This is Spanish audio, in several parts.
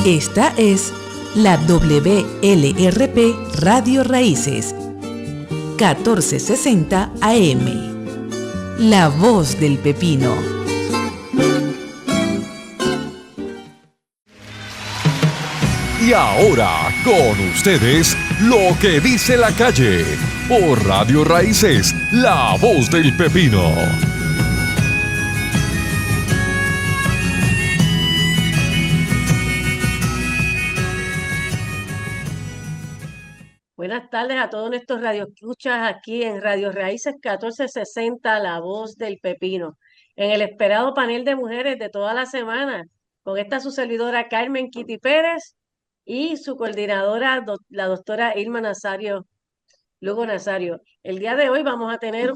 Esta es la WLRP Radio Raíces, 1460 AM. La voz del pepino. Y ahora, con ustedes, lo que dice la calle, por Radio Raíces, la voz del pepino. Buenas tardes a todos nuestros radioescuchas aquí en Radio Raíces 1460, La Voz del Pepino, en el esperado panel de mujeres de toda la semana, con esta su servidora Carmen Kitty Pérez y su coordinadora, la doctora Irma Nazario, Lugo Nazario. El día de hoy vamos a tener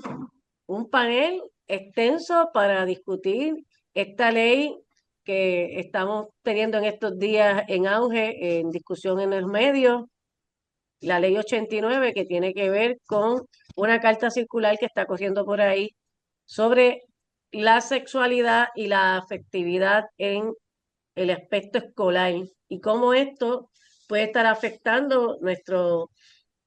un panel extenso para discutir esta ley que estamos teniendo en estos días en auge, en discusión en los medios, la ley 89, que tiene que ver con una carta circular que está corriendo por ahí sobre la sexualidad y la afectividad en el aspecto escolar y cómo esto puede estar afectando nuestro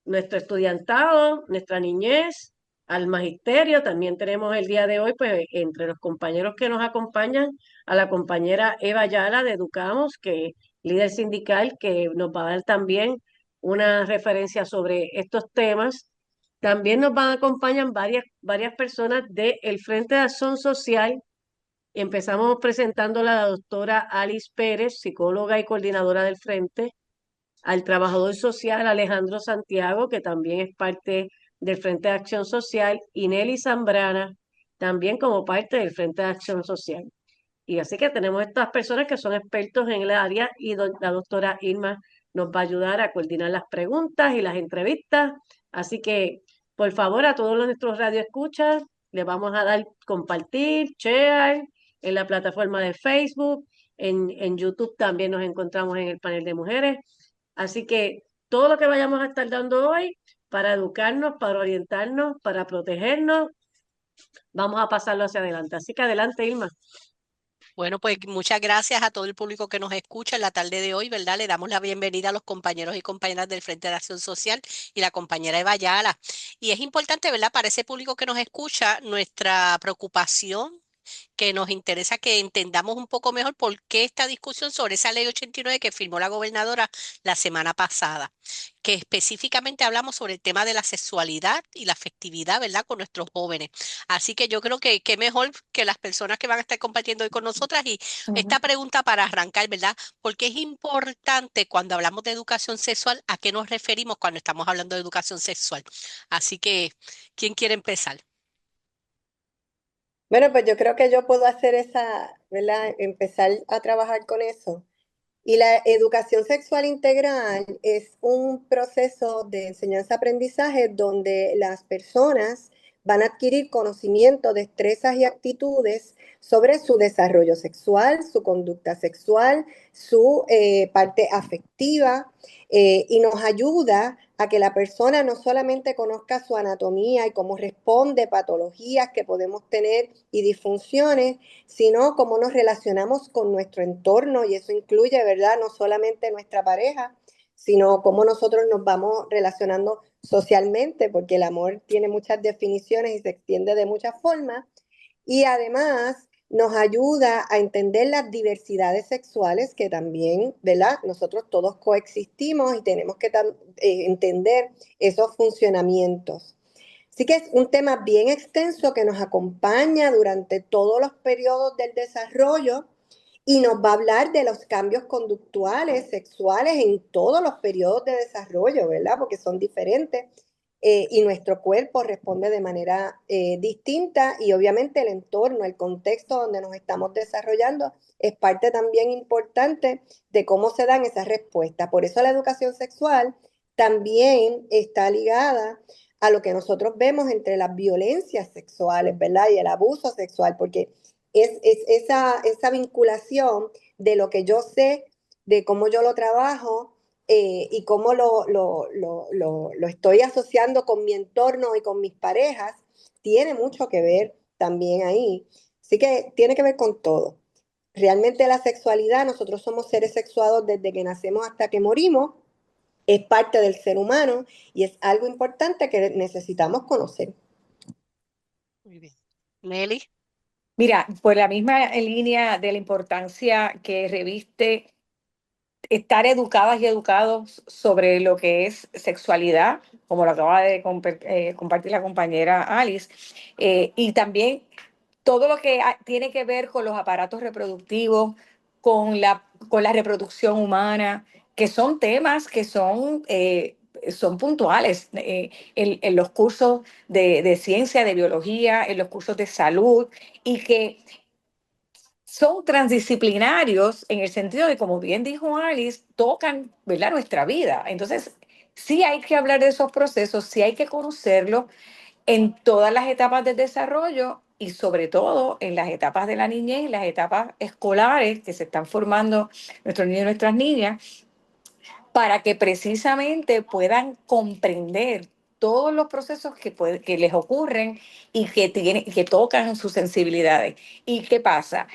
estudiantado, nuestra niñez, al magisterio. También tenemos el día de hoy, pues, entre los compañeros que nos acompañan, a la compañera Eva Ayala de Educamos, que líder sindical, que nos va a dar también una referencia sobre estos temas. También nos van a acompañar varias personas del Frente de Acción Social. Empezamos presentando a la doctora Alice Pérez, psicóloga y coordinadora del Frente, al trabajador social Alejandro Santiago, que también es parte del Frente de Acción Social, y Nelly Zambrana, también como parte del Frente de Acción Social. Y así que tenemos estas personas que son expertos en el área y la doctora Irma nos va a ayudar a coordinar las preguntas y las entrevistas. Así que, por favor, a todos nuestros radioescuchas, les vamos a dar compartir, share en la plataforma de Facebook, en YouTube también nos encontramos en el panel de mujeres. Así que todo lo que vayamos a estar dando hoy para educarnos, para orientarnos, para protegernos, vamos a pasarlo hacia adelante. Así que adelante, Irma. Bueno, pues muchas gracias a todo el público que nos escucha en la tarde de hoy, ¿verdad? Le damos la bienvenida a los compañeros y compañeras del Frente de Acción Social y la compañera Eva Ayala. Y es importante, ¿verdad? Para ese público que nos escucha, nuestra preocupación, que nos interesa que entendamos un poco mejor por qué esta discusión sobre esa ley 89 que firmó la gobernadora la semana pasada, que específicamente hablamos sobre el tema de la sexualidad y la afectividad, ¿verdad?, con nuestros jóvenes. Así que yo creo que qué mejor que las personas que van a estar compartiendo hoy con nosotras. Y esta pregunta para arrancar, ¿verdad? Porque es importante cuando hablamos de educación sexual, ¿a qué nos referimos cuando estamos hablando de educación sexual? Así que, ¿quién quiere empezar? Bueno, pues yo creo que yo puedo hacer esa, ¿verdad? Empezar a trabajar con eso. Y la educación sexual integral es un proceso de enseñanza-aprendizaje donde las personas van a adquirir conocimiento, destrezas y actitudes sobre su desarrollo sexual, su conducta sexual, su parte afectiva, y nos ayuda a que la persona no solamente conozca su anatomía y cómo responde patologías que podemos tener y disfunciones, sino cómo nos relacionamos con nuestro entorno, y eso incluye, ¿verdad?, no solamente nuestra pareja, sino cómo nosotros nos vamos relacionando socialmente, porque el amor tiene muchas definiciones y se extiende de muchas formas, y además nos ayuda a entender las diversidades sexuales que también, ¿verdad?, nosotros todos coexistimos y tenemos que entender esos funcionamientos. Así que es un tema bien extenso que nos acompaña durante todos los periodos del desarrollo y nos va a hablar de los cambios conductuales, sexuales en todos los periodos de desarrollo, ¿verdad? Porque son diferentes, y nuestro cuerpo responde de manera distinta, y obviamente el entorno, el contexto donde nos estamos desarrollando es parte también importante de cómo se dan esas respuestas. Por eso la educación sexual también está ligada a lo que nosotros vemos entre las violencias sexuales, ¿verdad? Y el abuso sexual, porque es esa vinculación de lo que yo sé, de cómo yo lo trabajo, y cómo lo estoy asociando con mi entorno y con mis parejas, tiene mucho que ver también ahí. Así que tiene que ver con todo. realmente la sexualidad, nosotros somos seres sexuados desde que nacemos hasta que morimos, es parte del ser humano y es algo importante que necesitamos conocer. Muy bien. Nelly. Mira, por la misma línea de la importancia que reviste estar educadas y educados sobre lo que es sexualidad, como lo acaba de compartir la compañera Alice, y también todo lo que tiene que ver con los aparatos reproductivos, con la reproducción humana, que son temas que son puntuales en los cursos de ciencia, de biología, en los cursos de salud, y que son transdisciplinarios en el sentido de, como bien dijo Alice, tocan, ¿verdad?, nuestra vida. Entonces, sí hay que hablar de esos procesos, sí hay que conocerlos en todas las etapas del desarrollo y sobre todo en las etapas de la niñez y las etapas escolares que se están formando nuestros niños y nuestras niñas, para que precisamente puedan comprender todos los procesos que les ocurren y que tocan sus sensibilidades. ¿Y qué pasa?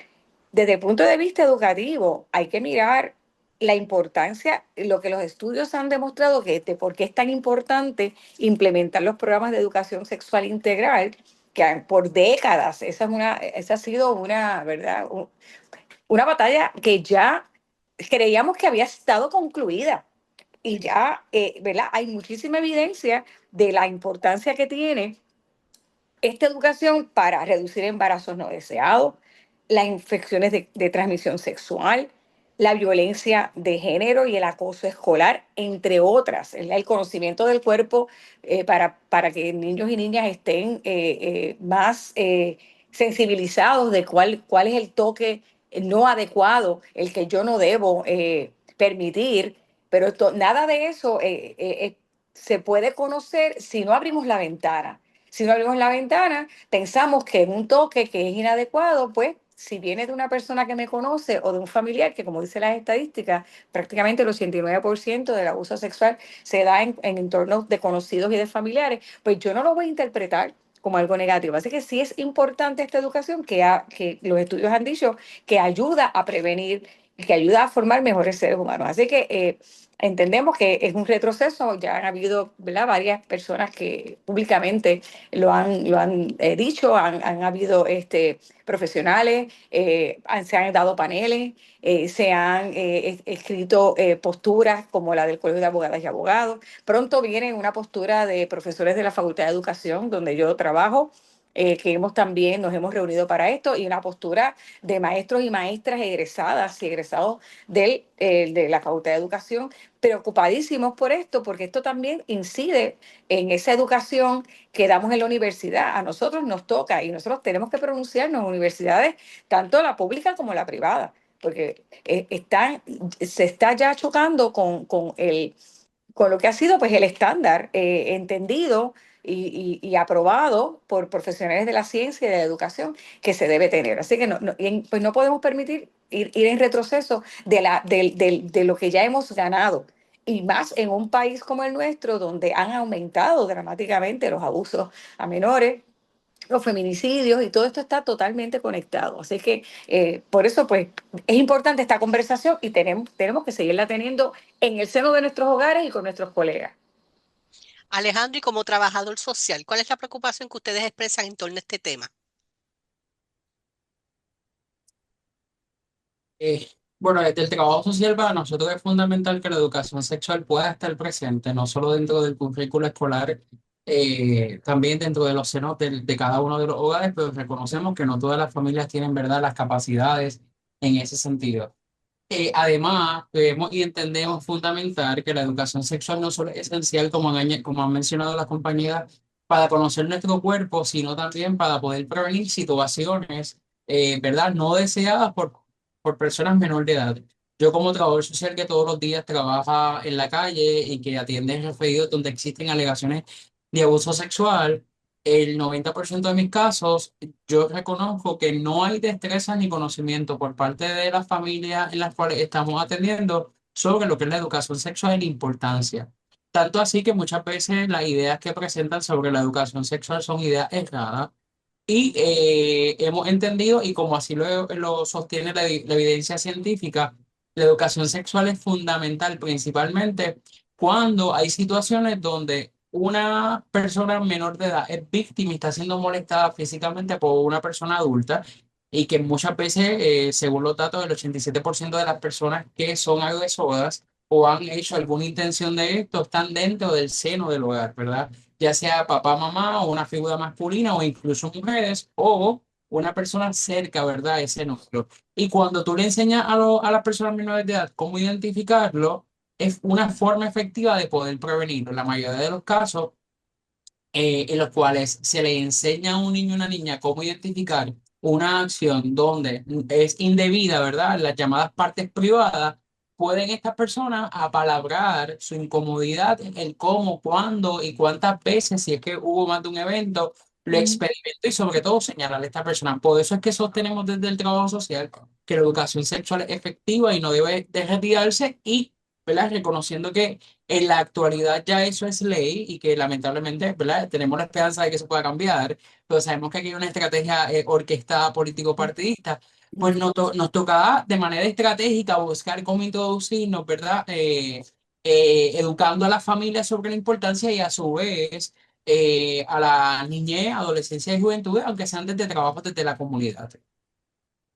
Desde el punto de vista educativo, hay que mirar la importancia, lo que los estudios han demostrado, que de por qué es tan importante implementar los programas de educación sexual integral, que por décadas, esa ha sido una, ¿verdad? Una batalla que ya creíamos que había estado concluida. Y ya, ¿verdad? Hay muchísima evidencia de la importancia que tiene esta educación para reducir embarazos no deseados, las infecciones de transmisión sexual, la violencia de género y el acoso escolar, entre otras. El conocimiento del cuerpo para que niños y niñas estén más sensibilizados de cuál es el toque no adecuado, el que yo no debo permitir. Pero nada de eso se puede conocer si no abrimos la ventana. Si no abrimos la ventana, pensamos que un toque que es inadecuado, pues si viene de una persona que me conoce o de un familiar, que como dicen las estadísticas, prácticamente el 89% del abuso sexual se da en entornos de conocidos y de familiares, pues yo no lo voy a interpretar como algo negativo. Así que sí es importante esta educación que los estudios han dicho que ayuda a prevenir, que ayuda a formar mejores seres humanos. Así que entendemos que es un retroceso. Ya han habido, ¿verdad?, varias personas que públicamente lo han dicho, han habido profesionales, se han dado paneles, se han escrito posturas como la del Colegio de Abogadas y Abogados. Pronto viene una postura de profesores de la Facultad de Educación, donde yo trabajo, que nos hemos reunido para esto, y una postura de maestros y maestras egresadas y egresados de la Facultad de Educación, preocupadísimos por esto, porque esto también incide en esa educación que damos en la universidad. A nosotros nos toca y nosotros tenemos que pronunciarnos en universidades, tanto la pública como la privada, porque se está ya chocando con lo que ha sido, pues, el estándar entendido y aprobado por profesionales de la ciencia y de la educación que se debe tener. Así que pues no podemos permitir ir en retroceso de lo que ya hemos ganado. Y más en un país como el nuestro, donde han aumentado dramáticamente los abusos a menores, los feminicidios, y todo esto está totalmente conectado. Así que por eso, pues, es importante esta conversación y tenemos que seguirla teniendo en el seno de nuestros hogares y con nuestros colegas. Alejandro, y como trabajador social, ¿cuál es la preocupación que ustedes expresan en torno a este tema? Eh, bueno, desde el trabajo social para nosotros es fundamental que la educación sexual pueda estar presente, no solo dentro del currículo escolar, también dentro de los senos de cada uno de los hogares, pero reconocemos que no todas las familias tienen, ¿verdad?, las capacidades en ese sentido. Además, vemos y entendemos fundamental que la educación sexual no solo es esencial, como han mencionado las compañeras, para conocer nuestro cuerpo, sino también para poder prevenir situaciones, ¿verdad?, no deseadas por personas menor de edad. Yo como trabajador social que todos los días trabaja en la calle y que atiende referidos donde existen alegaciones de abuso sexual, el 90% de mis casos, yo reconozco que no hay destreza ni conocimiento por parte de las familias en las cuales estamos atendiendo sobre lo que es la educación sexual y la importancia. Tanto así que muchas veces las ideas que presentan sobre la educación sexual son ideas erradas, Y hemos entendido, y como así lo sostiene la evidencia científica, la educación sexual es fundamental, principalmente cuando hay situaciones donde una persona menor de edad es víctima y está siendo molestada físicamente por una persona adulta, y que muchas veces, según los datos, el 87% de las personas que son agresoras o han hecho alguna intención de esto están dentro del seno del hogar, ¿verdad? Ya sea papá, mamá o una figura masculina o incluso mujeres o una persona cerca, ¿verdad? Ese núcleo. Y cuando tú le enseñas a las personas menores de edad cómo identificarlo, es una forma efectiva de poder prevenirlo. En la mayoría de los casos, en los cuales se le enseña a un niño o una niña cómo identificar una acción donde es indebida, ¿verdad? Las llamadas partes privadas, pueden estas personas apalabrar su incomodidad, el cómo, cuándo y cuántas veces, si es que hubo más de un evento, lo experimento y sobre todo señalar a esta persona. Por eso es que sostenemos desde el trabajo social que la educación sexual es efectiva y no debe de retirarse y, ¿verdad? Reconociendo que en la actualidad ya eso es ley y que lamentablemente, ¿verdad? Tenemos la esperanza de que eso pueda cambiar, pero sabemos que aquí hay una estrategia orquestada político-partidista, pues nos toca de manera estratégica buscar cómo introducirnos, ¿verdad? Educando a las familias sobre la importancia y a su vez a la niñez, adolescencia y juventud, aunque sean desde trabajos desde la comunidad.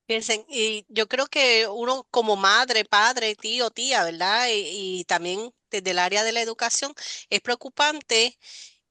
Piensen, y yo creo que uno como madre, padre, tío, tía, ¿verdad? Y también desde el área de la educación, es preocupante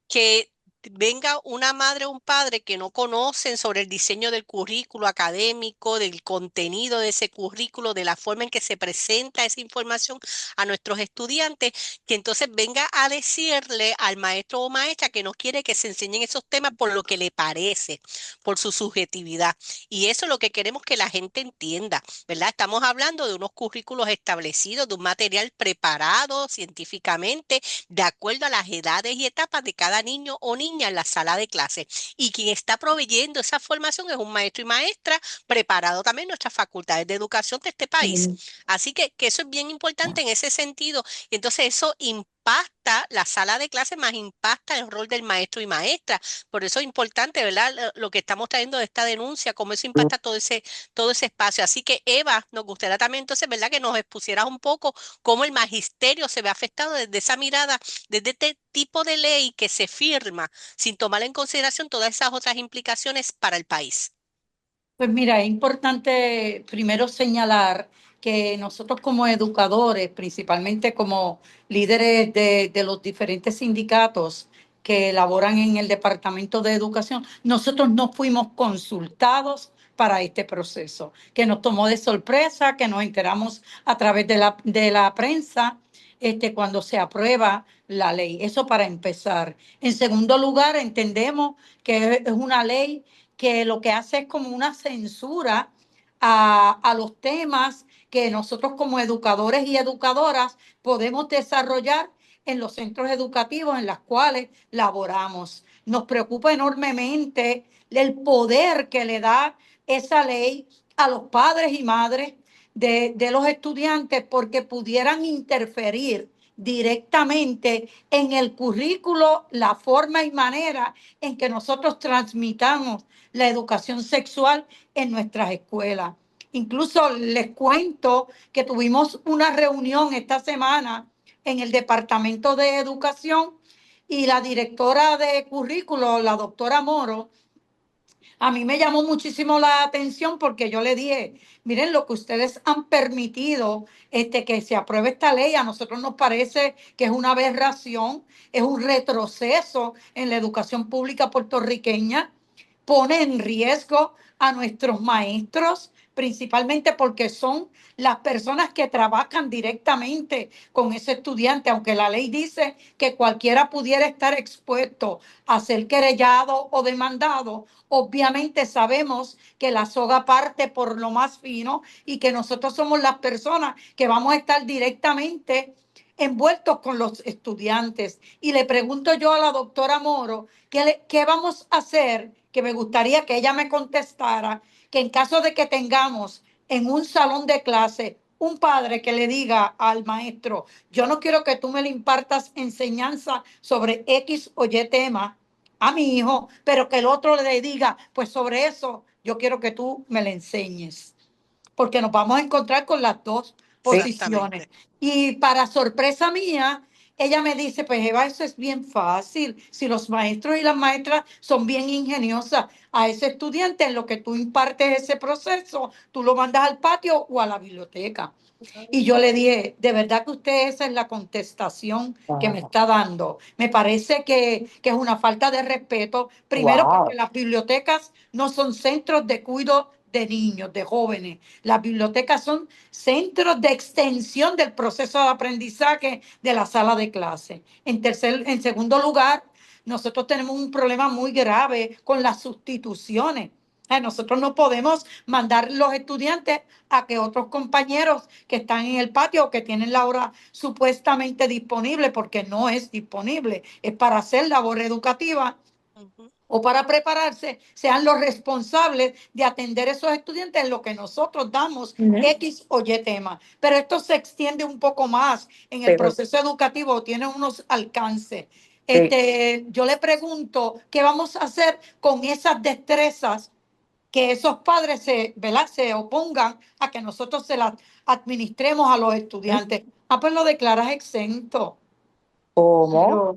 que venga una madre o un padre que no conocen sobre el diseño del currículo académico, del contenido de ese currículo, de la forma en que se presenta esa información a nuestros estudiantes, que entonces venga a decirle al maestro o maestra que no quiere que se enseñen esos temas por lo que le parece, por su subjetividad. Y eso es lo que queremos que la gente entienda, ¿verdad? Estamos hablando de unos currículos establecidos, de un material preparado científicamente de acuerdo a las edades y etapas de cada niño o niña en la sala de clase. Y quien está proveyendo esa formación es un maestro y maestra preparado también en nuestras facultades de educación de este país. Así que eso es bien importante en ese sentido. Y entonces eso impacta la sala de clase, más impacta el rol del maestro y maestra. Por eso es importante, ¿verdad? Lo que estamos trayendo de esta denuncia, cómo eso impacta todo ese espacio. Así que Eva, nos gustaría también entonces, ¿verdad? Que nos expusieras un poco cómo el magisterio se ve afectado desde esa mirada, desde este tipo de ley que se firma sin tomar en consideración todas esas otras implicaciones para el país. Pues mira, es importante primero señalar que nosotros como educadores, principalmente como líderes de los diferentes sindicatos que elaboran en el Departamento de Educación, nosotros no fuimos consultados para este proceso, que nos tomó de sorpresa, que nos enteramos a través de la prensa cuando se aprueba la ley. Eso para empezar. En segundo lugar, entendemos que es una ley que lo que hace es como una censura a los temas que nosotros como educadores y educadoras podemos desarrollar en los centros educativos en los cuales laboramos. Nos preocupa enormemente el poder que le da esa ley a los padres y madres de los estudiantes porque pudieran interferir directamente en el currículo, la forma y manera en que nosotros transmitamos la educación sexual en nuestras escuelas. Incluso les cuento que tuvimos una reunión esta semana en el Departamento de Educación y la directora de currículo, la doctora Moro, a mí me llamó muchísimo la atención porque yo le dije, miren, lo que ustedes han permitido que se apruebe esta ley, a nosotros nos parece que es una aberración, es un retroceso en la educación pública puertorriqueña, pone en riesgo a nuestros maestros, principalmente porque son las personas que trabajan directamente con ese estudiante, aunque la ley dice que cualquiera pudiera estar expuesto a ser querellado o demandado. Obviamente sabemos que la soga parte por lo más fino y que nosotros somos las personas que vamos a estar directamente envueltos con los estudiantes. Y le pregunto yo a la doctora Moro, ¿qué vamos a hacer? Que me gustaría que ella me contestara, que en caso de que tengamos en un salón de clase un padre que le diga al maestro, yo no quiero que tú me le impartas enseñanza sobre X o Y tema, a mi hijo, pero que el otro le diga, pues sobre eso yo quiero que tú me le enseñes, porque nos vamos a encontrar con las dos posiciones. Exactamente. Y para sorpresa mía, ella me dice, pues Eva, eso es bien fácil. Si los maestros y las maestras son bien ingeniosas, a ese estudiante en lo que tú impartes ese proceso, tú lo mandas al patio o a la biblioteca. Y yo le dije, de verdad que usted esa es la contestación que me está dando. Me parece que es una falta de respeto. Primero, porque las bibliotecas no son centros de cuidado de niños, de jóvenes. Las bibliotecas son centros de extensión del proceso de aprendizaje de la sala de clase. En segundo lugar, nosotros tenemos un problema muy grave con las sustituciones. Nosotros no podemos mandar los estudiantes a que otros compañeros que están en el patio o que tienen la hora supuestamente disponible, porque no es disponible, es para hacer labor educativa Ujú. o para prepararse, sean los responsables de atender a esos estudiantes en lo que nosotros damos X o Y tema. Pero esto se extiende un poco más en el proceso educativo, tiene unos alcances. Yo le pregunto, ¿qué vamos a hacer con esas destrezas que esos padres ¿verdad? Se opongan a que nosotros se las administremos a los estudiantes? Pues lo declaras exento. ¿Cómo?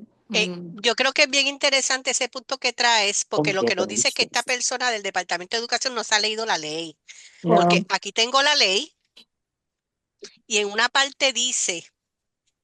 Yo creo que es bien interesante ese punto que traes, porque lo que nos dice es que esta persona del Departamento de Educación no se ha leído la ley. Porque aquí tengo la ley y en una parte dice,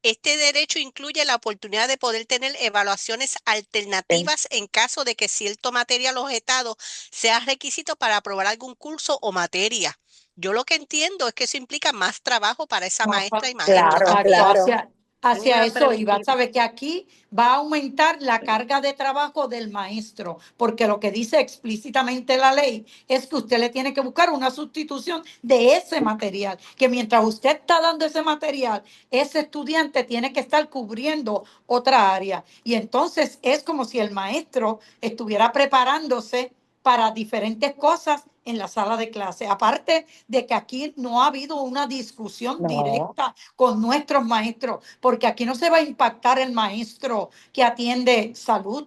este derecho incluye la oportunidad de poder tener evaluaciones alternativas en caso de que cierto material objetado sea requisito para aprobar algún curso o materia. Yo lo que entiendo es que eso implica más trabajo para esa maestra y maestro Exacto, también. Claro. Tengo hacia una eso iba. preguntita. Sabe que aquí va a aumentar la carga de trabajo del maestro, porque lo que dice explícitamente la ley es que usted le tiene que buscar una sustitución de ese material, que mientras usted está dando ese material, ese estudiante tiene que estar cubriendo otra área. Y entonces es como si el maestro estuviera preparándose para diferentes cosas en la sala de clase. Aparte de que aquí no ha habido una discusión directa con nuestros maestros, porque aquí no se va a impactar el maestro que atiende salud,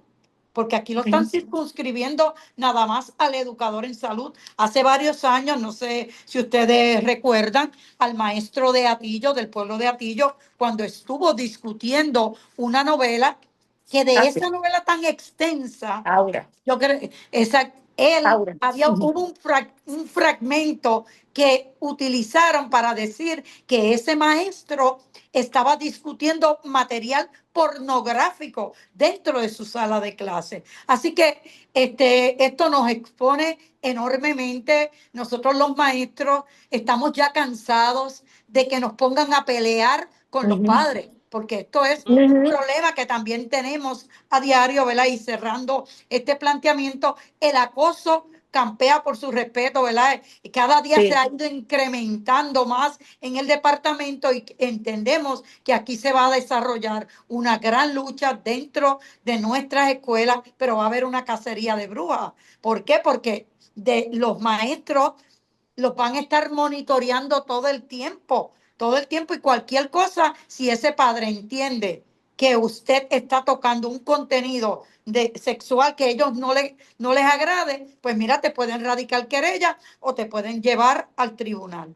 porque aquí lo están circunscribiendo nada más al educador en salud. Hace varios años, no sé si ustedes recuerdan, al maestro de Atillo, del pueblo de Atillo, cuando estuvo discutiendo una novela, que de esa novela tan extensa, yo creo, hubo un fragmento que utilizaron para decir que ese maestro estaba discutiendo material pornográfico dentro de su sala de clase. Así que esto nos expone enormemente. Nosotros los maestros estamos ya cansados de que nos pongan a pelear con los padres, porque esto es un problema que también tenemos a diario, ¿verdad? Y cerrando este planteamiento, el acoso campea por su respeto, ¿verdad? Y cada día se ha ido incrementando más en el departamento y entendemos que aquí se va a desarrollar una gran lucha dentro de nuestras escuelas, pero va a haber una cacería de brujas. ¿Por qué? Porque los maestros los van a estar monitoreando todo el tiempo y cualquier cosa, si ese padre entiende que usted está tocando un contenido sexual que ellos no les agrade, pues mira, te pueden radicar querella o te pueden llevar al tribunal.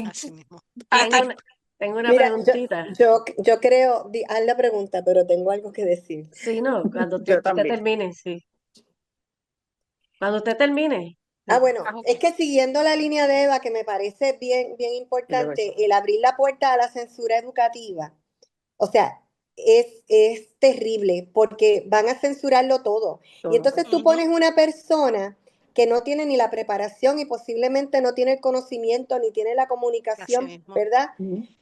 Así mismo. Tengo una, tengo una Mira, preguntita. yo creo, haz la pregunta, pero tengo algo que decir. Sí, no, cuando Yo usted también. termine, sí. Cuando usted termine. Bueno, Ah, ok. es que siguiendo la línea de Eva, que me parece bien, bien importante, el abrir la puerta a la censura educativa, o sea, es terrible porque van a censurarlo todo. Y entonces tú Ujú. pones una persona que no tiene ni la preparación y posiblemente no tiene el conocimiento ni tiene la Así comunicación, mismo. ¿verdad?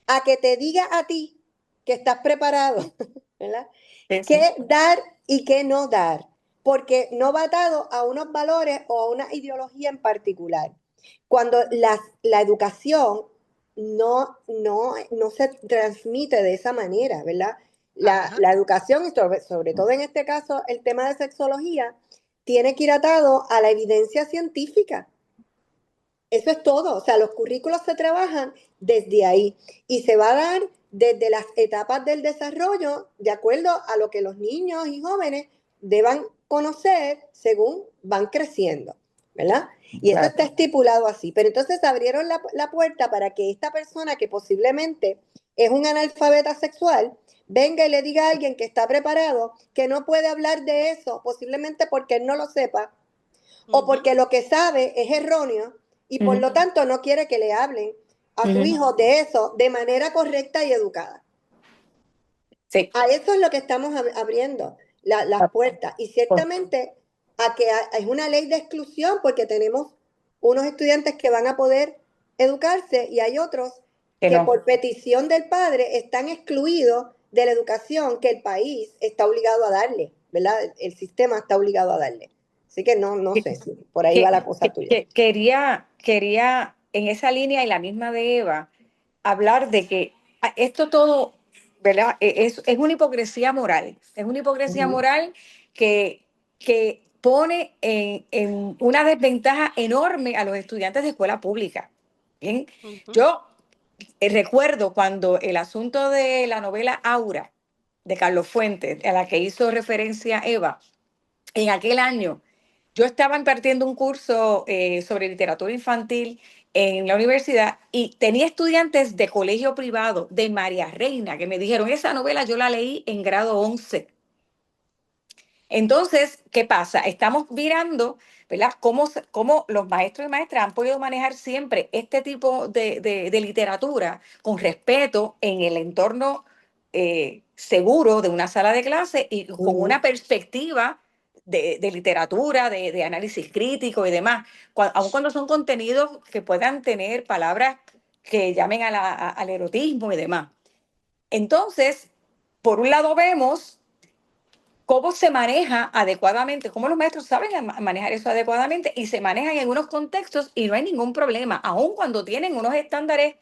A que te diga a ti que estás preparado, ¿verdad? Qué dar y qué no dar, porque no va atado a unos valores o a una ideología en particular. Cuando la educación no se transmite de esa manera, ¿verdad? Ajá. La educación, y sobre todo en este caso el tema de sexología, tiene que ir atado a la evidencia científica. Eso es todo, o sea, los currículos se trabajan desde ahí y se va a dar desde las etapas del desarrollo de acuerdo a lo que los niños y jóvenes deban conocer según van creciendo, ¿verdad? Y eso está estipulado así. Pero entonces abrieron la puerta para que esta persona que posiblemente es un analfabeta sexual venga y le diga a alguien que está preparado que no puede hablar de eso, posiblemente porque él no lo sepa o porque lo que sabe es erróneo y por lo tanto no quiere que le hablen a su hijo de eso de manera correcta y educada. Sí. A eso es lo que estamos abriendo las puertas. Y ciertamente a que es una ley de exclusión porque tenemos unos estudiantes que van a poder educarse y hay otros que no. por petición del padre están excluidos de la educación que el país está obligado a darle, ¿verdad? El sistema está obligado a darle. Así que no sé si por ahí va la cosa tuya. Quería en esa línea y la misma de Eva hablar de que esto todo, ¿verdad? Es una hipocresía moral. Es una hipocresía moral que pone en una desventaja enorme a los estudiantes de escuela pública. ¿Bien? Yo recuerdo cuando el asunto de la novela Aura de Carlos Fuentes, a la que hizo referencia Eva, en aquel año yo estaba impartiendo un curso sobre literatura infantil en la universidad y tenía estudiantes de colegio privado de María Reina que me dijeron, esa novela yo la leí en grado 11. Entonces, ¿qué pasa? Estamos mirando, ¿verdad? Cómo los maestros y maestras han podido manejar siempre este tipo de literatura con respeto en el entorno seguro de una sala de clase y con una perspectiva de literatura, de análisis crítico y demás, aun cuando son contenidos que puedan tener palabras que llamen al erotismo y demás. Entonces, por un lado vemos cómo se maneja adecuadamente, cómo los maestros saben manejar eso adecuadamente y se manejan en unos contextos y no hay ningún problema, aun cuando tienen unos estándares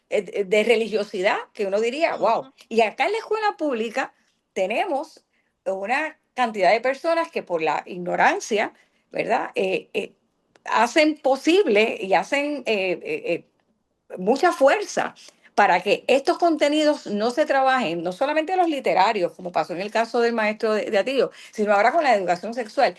de religiosidad que uno diría, wow. Y acá en la escuela pública tenemos una cantidad de personas que por la ignorancia, ¿verdad? Hacen posible y hacen mucha fuerza para que estos contenidos no se trabajen, no solamente los literarios, como pasó en el caso del maestro de Atillo, sino ahora con la educación sexual,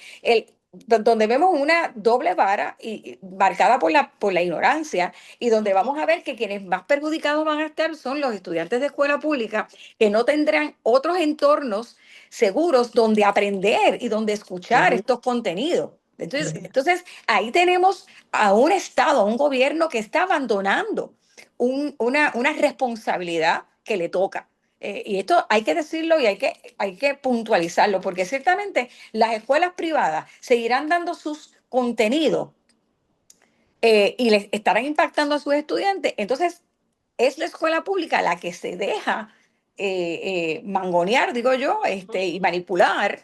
donde vemos una doble vara y marcada por la ignorancia y donde vamos a ver que quienes más perjudicados van a estar son los estudiantes de escuela pública que no tendrán otros entornos seguros donde aprender y donde escuchar estos contenidos. Entonces, ahí tenemos a un Estado, a un gobierno que está abandonando una responsabilidad que le toca. Y esto hay que decirlo y hay que puntualizarlo, porque ciertamente las escuelas privadas seguirán dando sus contenidos y les estarán impactando a sus estudiantes. Entonces, es la escuela pública la que se deja mangonear, digo yo, y manipular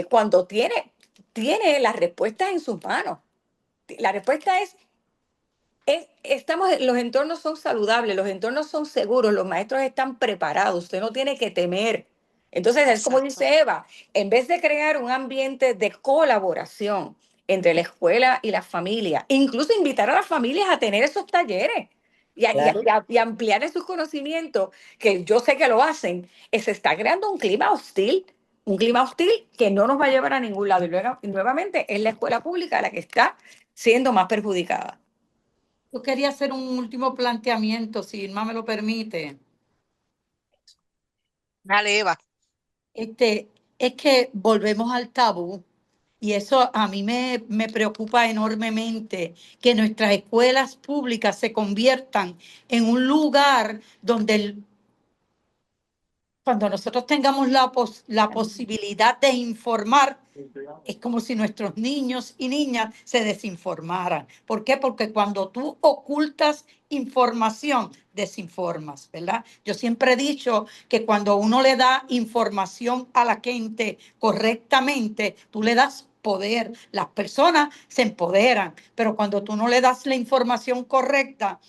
cuando tiene las respuestas en sus manos. La respuesta es los entornos son saludables, los entornos son seguros, los maestros están preparados, usted no tiene que temer. Entonces, es como dice Eva, en vez de crear un ambiente de colaboración entre la escuela y la familia, incluso invitar a las familias a tener esos talleres y ampliar sus conocimientos, que yo sé que lo hacen, se está creando un clima hostil que no nos va a llevar a ningún lado. Y nuevamente es la escuela pública la que está siendo más perjudicada. Yo quería hacer un último planteamiento, si Irma me lo permite. Dale, Eva. Es que volvemos al tabú y eso a mí me preocupa enormemente, que nuestras escuelas públicas se conviertan en un lugar donde cuando nosotros tengamos la posibilidad de informar, es como si nuestros niños y niñas se desinformaran. ¿Por qué? Porque cuando tú ocultas información, desinformas, ¿verdad? Yo siempre he dicho que cuando uno le da información a la gente correctamente, tú le das poder. Las personas se empoderan, pero cuando tú no le das la información correcta,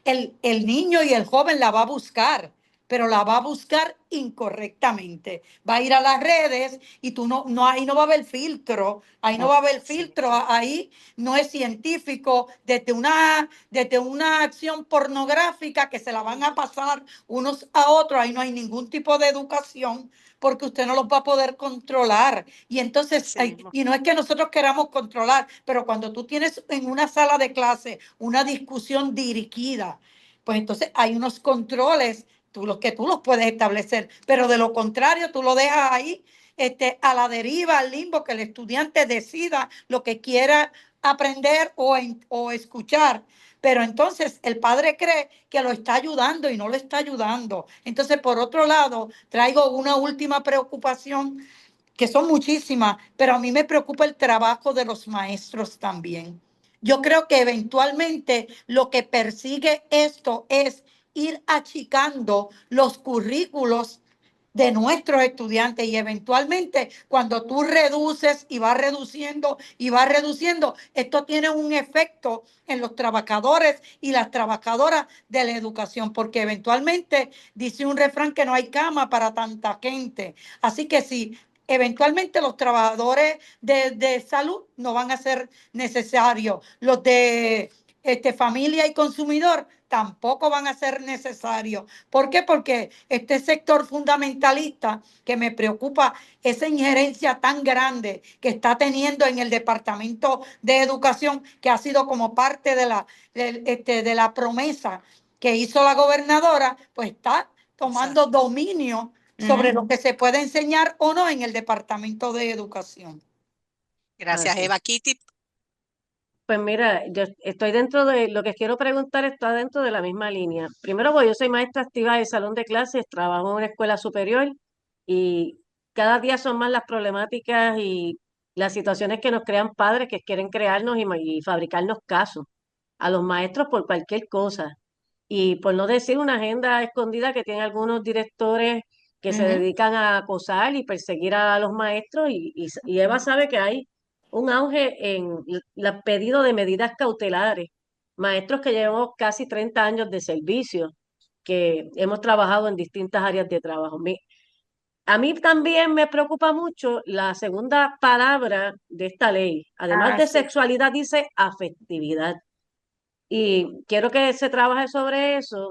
el niño y el joven la va a buscar. pero la va a buscar incorrectamente. Va a ir a las redes y tú ahí no va a haber filtro, ahí no va a haber filtro, ahí no es científico, desde una acción pornográfica que se la van a pasar unos a otros, ahí no hay ningún tipo de educación porque usted no los va a poder controlar. Y entonces, Así mismo. y no es que nosotros queramos controlar, pero cuando tú tienes en una sala de clase una discusión dirigida, pues entonces hay unos controles que tú los puedes establecer, pero de lo contrario tú lo dejas ahí a la deriva, al limbo, que el estudiante decida lo que quiera aprender o escuchar. Pero entonces el padre cree que lo está ayudando y no lo está ayudando. Entonces, por otro lado, traigo una última preocupación, que son muchísimas, pero a mí me preocupa el trabajo de los maestros también. Yo creo que eventualmente lo que persigue esto es ir achicando los currículos de nuestros estudiantes y eventualmente cuando tú reduces y vas reduciendo y vas reduciendo, esto tiene un efecto en los trabajadores y las trabajadoras de la educación, porque eventualmente dice un refrán que no hay cama para tanta gente. Así que si eventualmente los trabajadores de salud no van a ser necesarios, los de familia y consumidor tampoco van a ser necesarios. ¿Por qué? Porque este sector fundamentalista que me preocupa, esa injerencia tan grande que está teniendo en el Departamento de Educación, que ha sido como parte de la promesa que hizo la gobernadora, pues está tomando dominio sobre lo que se puede enseñar o no en el Departamento de Educación. Gracias, Así. Eva. Kitty, Pues mira, yo estoy dentro de lo que quiero preguntar, está dentro de la misma línea. Primero, pues yo soy maestra activa de salón de clases, trabajo en una escuela superior y cada día son más las problemáticas y las situaciones que nos crean padres que quieren crearnos y fabricarnos casos a los maestros por cualquier cosa. Y por no decir una agenda escondida que tienen algunos directores que se dedican a acosar y perseguir a los maestros y Eva sabe que hay un auge en el pedido de medidas cautelares. Maestros que llevamos casi 30 años de servicio, que hemos trabajado en distintas áreas de trabajo. A mí también me preocupa mucho la segunda palabra de esta ley. Además de Sí. sexualidad, dice afectividad. Y quiero que se trabaje sobre eso.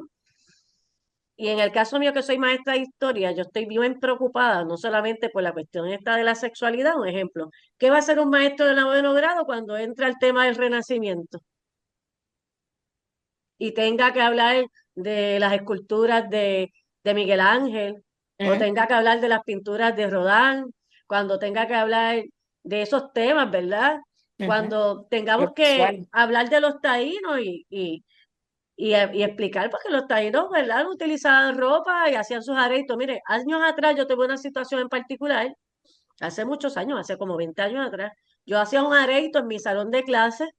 Y en el caso mío, que soy maestra de historia, yo estoy bien preocupada, no solamente por la cuestión esta de la sexualidad, un ejemplo. ¿Qué va a hacer un maestro de noveno grado cuando entra el tema del Renacimiento? Y tenga que hablar de las esculturas de Miguel Ángel, o tenga que hablar de las pinturas de Rodán, cuando tenga que hablar de esos temas, ¿verdad? Cuando tengamos Lo que visual. hablar de los taínos y explicar porque los taínos, ¿verdad? Utilizaban ropa y hacían sus areitos. Mire, años atrás yo tuve una situación en particular, hace muchos años, hace como 20 años atrás, yo hacía un areito en mi salón de clases,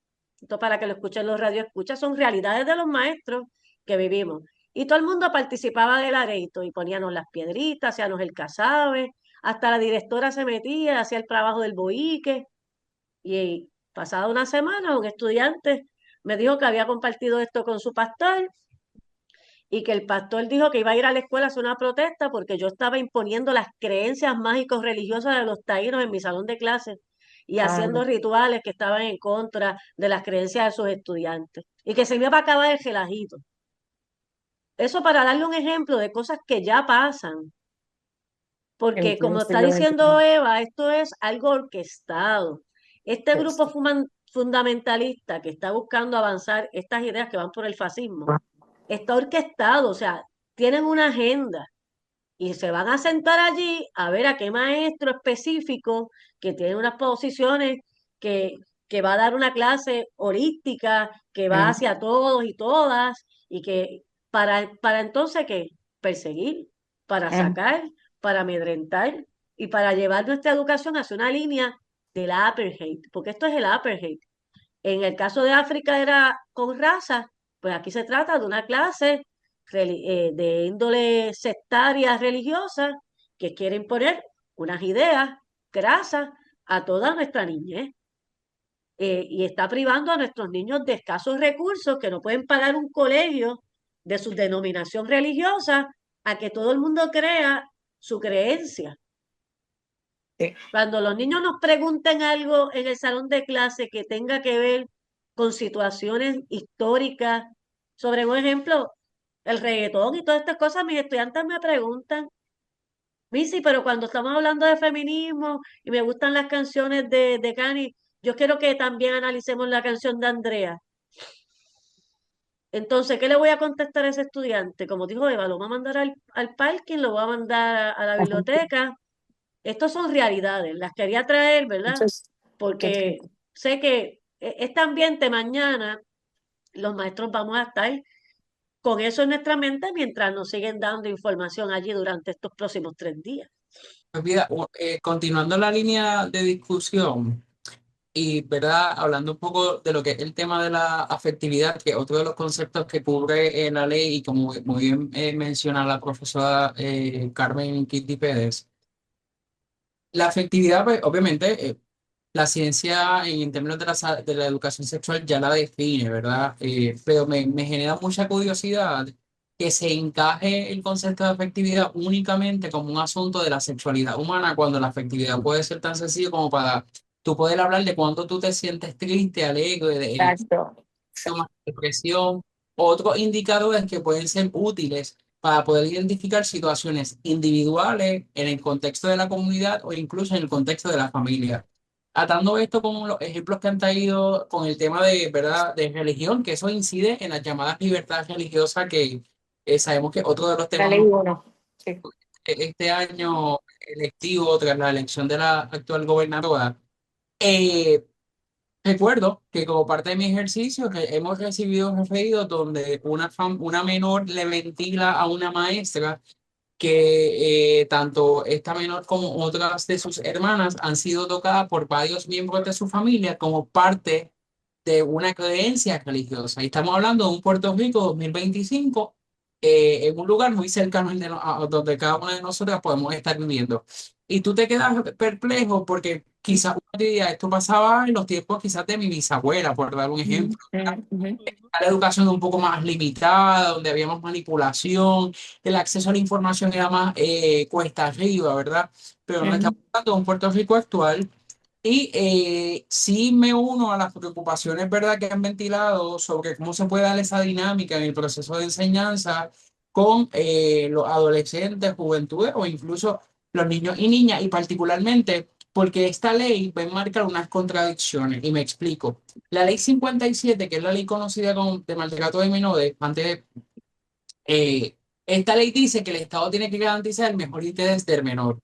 esto para que lo escuchen los radioescuchas, son realidades de los maestros que vivimos. Y todo el mundo participaba del areito y poníamos las piedritas, hacíamos el casabe, hasta la directora se metía, hacía el trabajo del boique. Y pasada una semana, un estudiante me dijo que había compartido esto con su pastor y que el pastor dijo que iba a ir a la escuela a hacer una protesta porque yo estaba imponiendo las creencias mágicos religiosas de los taínos en mi salón de clases y haciendo rituales que estaban en contra de las creencias de sus estudiantes y que se me iba a acabar el relajito. Eso para darle un ejemplo de cosas que ya pasan, porque como está diciendo Eva, esto es algo orquestado. Este grupo fundamentalista que está buscando avanzar estas ideas que van por el fascismo, está orquestado, o sea, tienen una agenda y se van a sentar allí a ver a qué maestro específico que tiene unas posiciones que, que va a dar una clase holística, que va hacia todos y todas, y que para entonces ¿qué? Perseguir, para sacar, para amedrentar y para llevar nuestra educación hacia una línea del apartheid, porque esto es el apartheid. En el caso de África era con raza, pues aquí se trata de una clase de índole sectaria religiosa que quiere imponer unas ideas grasas a toda nuestra niñez. Y está privando a nuestros niños de escasos recursos que no pueden pagar un colegio de su denominación religiosa a que todo el mundo crea su creencia. Sí. Cuando los niños nos pregunten algo en el salón de clase que tenga que ver con situaciones históricas, sobre un ejemplo, el reggaetón y todas estas cosas, mis estudiantes me preguntan, Missy, pero cuando estamos hablando de feminismo y me gustan las canciones de Cani, yo quiero que también analicemos la canción de Andrea. Entonces, ¿qué le voy a contestar a ese estudiante? Como dijo Eva, lo va a mandar al parking, lo va a mandar a la Ajá. biblioteca. Estos son realidades, las quería traer, ¿verdad? Entonces, Porque perfecto. sé que este ambiente mañana, los maestros vamos a estar con eso en nuestra mente mientras nos siguen dando información allí durante estos próximos 3 días. Pues mira, continuando la línea de discusión y, ¿verdad? Hablando un poco de lo que es el tema de la afectividad, que es otro de los conceptos que cubre la ley y como muy bien menciona la profesora Carmen Quinti Pérez, la afectividad, pues obviamente, la ciencia en términos de de la educación sexual ya la define, ¿verdad? Pero me genera mucha curiosidad que se encaje el concepto de afectividad únicamente como un asunto de la sexualidad humana, cuando la afectividad puede ser tan sencillo como para tú poder hablar de cuánto tú te sientes triste, alegre, de Exacto. más depresión, otros indicadores que pueden ser útiles para poder identificar situaciones individuales en el contexto de la comunidad o incluso en el contexto de la familia. Atando esto con los ejemplos que han traído con el tema de, ¿verdad?, de religión, que eso incide en las llamadas libertades religiosas, que sabemos que otro de los La temas ley 1. Sí. este año electivo tras la elección de la actual gobernadora. Eh, Recuerdo que como parte de mi ejercicio que hemos recibido referidos donde una menor le ventila a una maestra que tanto esta menor como otras de sus hermanas han sido tocadas por varios miembros de su familia como parte de una creencia religiosa. Y estamos hablando de un Puerto Rico 2025, en un lugar muy cercano a donde cada una de nosotras podemos estar viviendo. Y tú te quedas perplejo porque quizás uno diría, esto pasaba en los tiempos quizás de mi bisabuela, por dar un Ujú, ejemplo. ujú, La educación un poco más limitada, donde había más manipulación, el acceso a la información era más cuesta arriba, ¿verdad? Pero no ujú. estamos hablando de un Puerto Rico actual y sí me uno a las preocupaciones, ¿verdad?, que han ventilado sobre cómo se puede dar esa dinámica en el proceso de enseñanza con los adolescentes, juventudes o incluso los niños y niñas, y particularmente porque esta ley va a enmarcar unas contradicciones, y me explico. La ley 57, que es la ley conocida como de maltrato de menores, antes, eh, esta ley dice que el Estado tiene que garantizar el mejor interés del menor.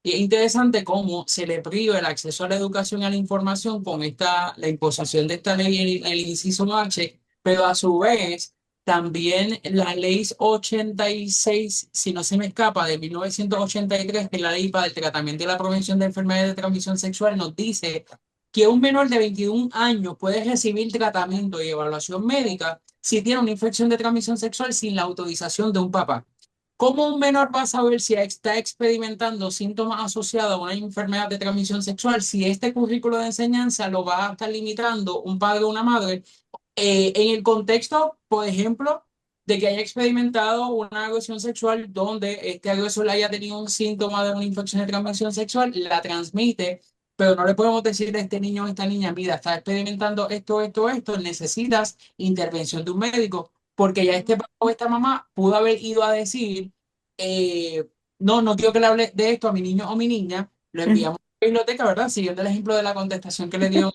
Y es interesante cómo se le priva el acceso a la educación y a la información con la imposición de esta ley, el inciso H, pero a su vez también la ley 86, si no se me escapa, de 1983, que es la ley para el tratamiento y la prevención de enfermedades de transmisión sexual, nos dice que un menor de 21 años puede recibir tratamiento y evaluación médica si tiene una infección de transmisión sexual sin la autorización de un papá. ¿Cómo un menor va a saber si está experimentando síntomas asociados a una enfermedad de transmisión sexual si este currículo de enseñanza lo va a estar limitando un padre o una madre en el contexto, por ejemplo, de que haya experimentado una agresión sexual donde este agresor haya tenido un síntoma de una infección de transmisión sexual, la transmite, pero no le podemos decir a este niño o esta niña, mira, está experimentando esto, necesitas intervención de un médico, porque ya este papá o esta mamá pudo haber ido a decir, no, no quiero que le hable de esto a mi niño o mi niña, lo enviamos a la biblioteca, ¿verdad? Siguiendo el ejemplo de la contestación que le dio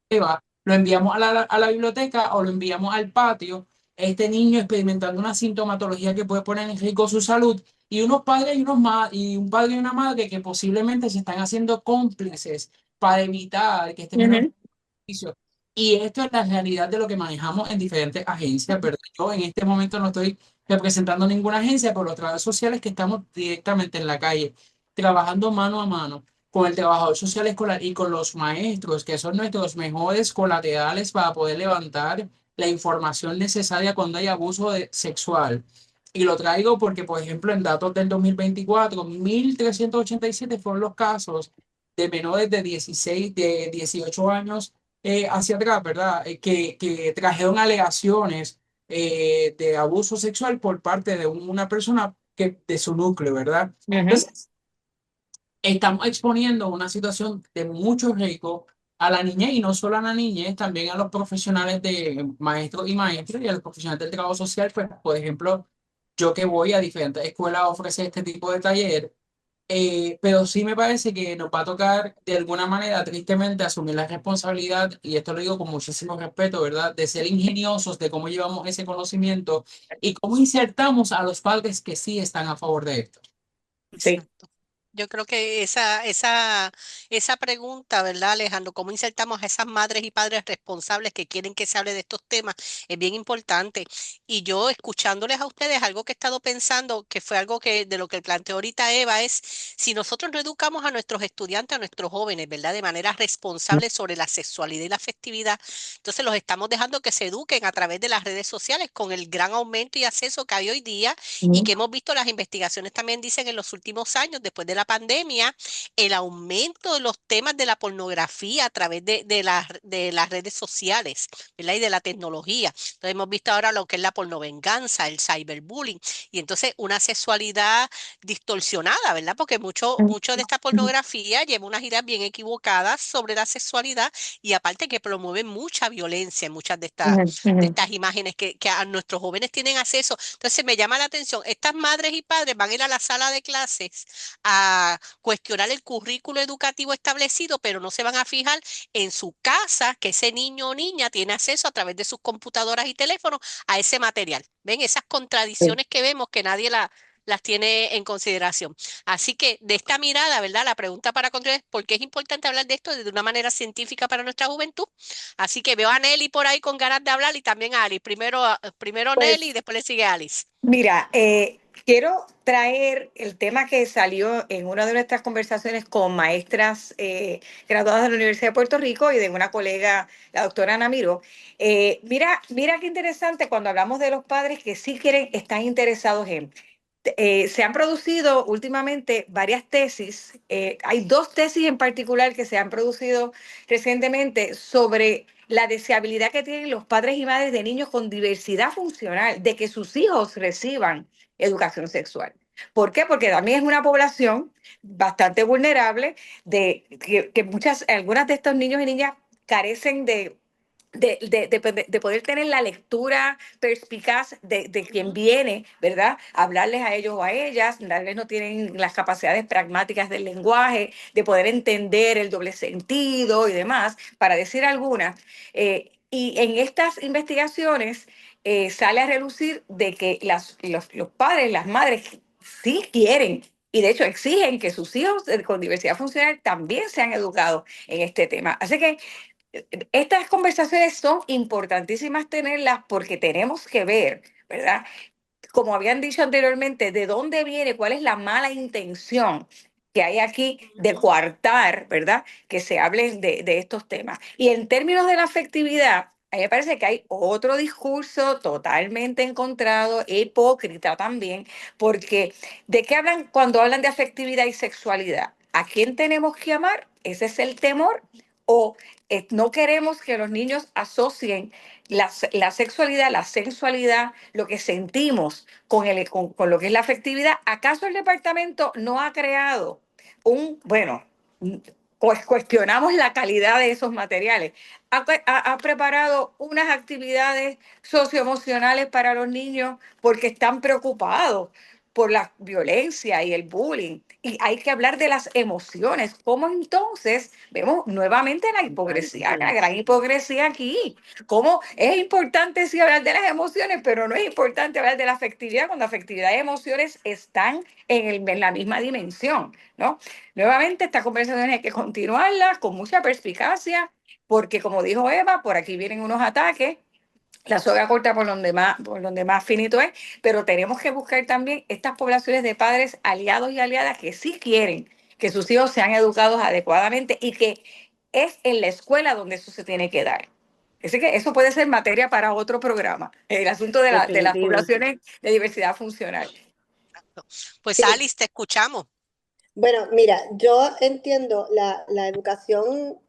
Eva, lo enviamos a la biblioteca o lo enviamos al patio, este niño experimentando una sintomatología que puede poner en riesgo su salud, y unos padres y un padre y una madre que posiblemente se están haciendo cómplices para evitar que este menor Ujú. servicio. Y esto es la realidad de lo que manejamos en diferentes agencias, ¿verdad? Yo en este momento no estoy representando ninguna agencia, pero los trabajadores sociales que estamos directamente en la calle, trabajando mano a mano con el trabajador social escolar y con los maestros, que son nuestros mejores colaterales para poder levantar la información necesaria cuando hay abuso sexual. Y lo traigo porque, por ejemplo, en datos del 2024, 1.387 fueron los casos de menores de 16, de 18 años hacia atrás, ¿verdad? Que trajeron alegaciones de abuso sexual por parte de una persona que de su núcleo, ¿verdad? Ujú. Entonces, estamos exponiendo una situación de mucho riesgo a la niñez y no solo a la niñez, también a los profesionales de maestros y maestras y a los profesionales del trabajo social. Pues, por ejemplo, yo que voy a diferentes escuelas a ofrecer este tipo de taller, pero sí me parece que nos va a tocar de alguna manera, tristemente, asumir la responsabilidad, y esto lo digo con muchísimo respeto, ¿verdad?, de ser ingeniosos de cómo llevamos ese conocimiento y cómo insertamos a los padres que sí están a favor de esto. Sí. Exacto. Yo creo que esa pregunta, ¿verdad, Alejandro? ¿Cómo insertamos a esas madres y padres responsables que quieren que se hable de estos temas? Es bien importante. Y yo, escuchándoles a ustedes, algo que he estado pensando, que fue algo que de lo que planteó ahorita Eva, es si nosotros no educamos a nuestros estudiantes, a nuestros jóvenes, ¿verdad? De manera responsable sobre la sexualidad y la afectividad, entonces los estamos dejando que se eduquen a través de las redes sociales con el gran aumento y acceso que hay hoy día y que hemos visto, las investigaciones también dicen en los últimos años, después de la pandemia, el aumento de los temas de la pornografía a través de las redes sociales, ¿verdad? Y de la tecnología. Entonces hemos visto ahora lo que es la pornovenganza, el cyberbullying, y entonces una sexualidad distorsionada, ¿verdad? Porque mucho de esta pornografía lleva unas ideas bien equivocadas sobre la sexualidad y aparte que promueve mucha violencia en muchas de estas imágenes que a nuestros jóvenes tienen acceso. Entonces me llama la atención, estas madres y padres van a ir a la sala de clases a cuestionar el currículo educativo establecido, pero no se van a fijar en su casa que ese niño o niña tiene acceso a través de sus computadoras y teléfonos a ese material. ¿Ven? Esas contradicciones que vemos que nadie las tiene en consideración. Así que de esta mirada, ¿verdad? La pregunta para concluir es ¿por qué es importante hablar de esto de una manera científica para nuestra juventud? Así que veo a Nelly por ahí con ganas de hablar y también a Alice. Primero Nelly y Pues después le sigue Alice. mira, quiero traer el tema que salió en una de nuestras conversaciones con maestras graduadas de la Universidad de Puerto Rico y de una colega, la doctora Ana Miró. Mira qué interesante cuando hablamos de los padres que sí quieren, están interesados en. Se han producido últimamente varias tesis. Hay dos tesis en particular que se han producido recientemente sobre la deseabilidad que tienen los padres y madres de niños con diversidad funcional de que sus hijos reciban educación sexual. ¿Por qué? Porque también es una población bastante vulnerable que algunas de estos niños y niñas carecen de poder tener la lectura perspicaz de quien viene, ¿verdad? Hablarles a ellos o a ellas, tal vez no tienen las capacidades pragmáticas del lenguaje, de poder entender el doble sentido y demás, para decir algunas. Y en estas investigaciones sale a relucir de que los padres, las madres sí quieren y de hecho exigen que sus hijos con diversidad funcional también sean educados en este tema. Así que estas conversaciones son importantísimas tenerlas porque tenemos que ver, ¿verdad? Como habían dicho anteriormente, de dónde viene, cuál es la mala intención que hay aquí de coartar, ¿verdad? Que se hablen de estos temas. Y en términos de la afectividad, a mí me parece que hay otro discurso totalmente encontrado, hipócrita también, porque ¿de qué hablan cuando hablan de afectividad y sexualidad? ¿A quién tenemos que amar? ¿Ese es el temor? ¿O no queremos que los niños asocien la sexualidad, la sensualidad, lo que sentimos con lo que es la afectividad? ¿Acaso el departamento no ha creado pues cuestionamos la calidad de esos materiales? Ha preparado unas actividades socioemocionales para los niños porque están preocupados por la violencia y el bullying. Y hay que hablar de las emociones. ¿Cómo entonces vemos nuevamente la hipocresía, la gran hipocresía aquí? ¿Cómo es importante sí hablar de las emociones, pero no es importante hablar de la afectividad cuando afectividad y emociones están en la misma dimensión, ¿no? Nuevamente, esta conversación hay que continuarla con mucha perspicacia, porque como dijo Eva, por aquí vienen unos ataques, la soga corta por donde más finito es, pero tenemos que buscar también estas poblaciones de padres aliados y aliadas que sí quieren que sus hijos sean educados adecuadamente y que es en la escuela donde eso se tiene que dar. Así que eso puede ser materia para otro programa, el asunto de las Definitivo. poblaciones de diversidad funcional. Pues Sí. Alice, te escuchamos. Bueno, mira, yo entiendo la educación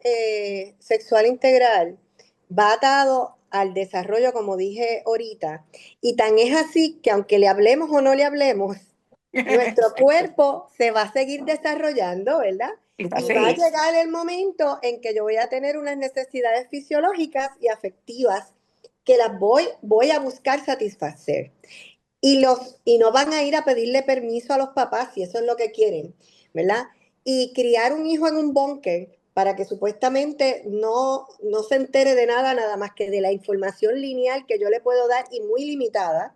sexual integral va atado al desarrollo, como dije ahorita, y tan es así que aunque le hablemos o no le hablemos, nuestro cuerpo se va a seguir desarrollando, ¿verdad? Y va a Y va a seguir. llegar el momento en que yo voy a tener unas necesidades fisiológicas y afectivas que las voy a buscar satisfacer. Y no van a ir a pedirle permiso a los papás si eso es lo que quieren, ¿verdad? Y criar un hijo en un búnker para que supuestamente no se entere de nada más que de la información lineal que yo le puedo dar y muy limitada,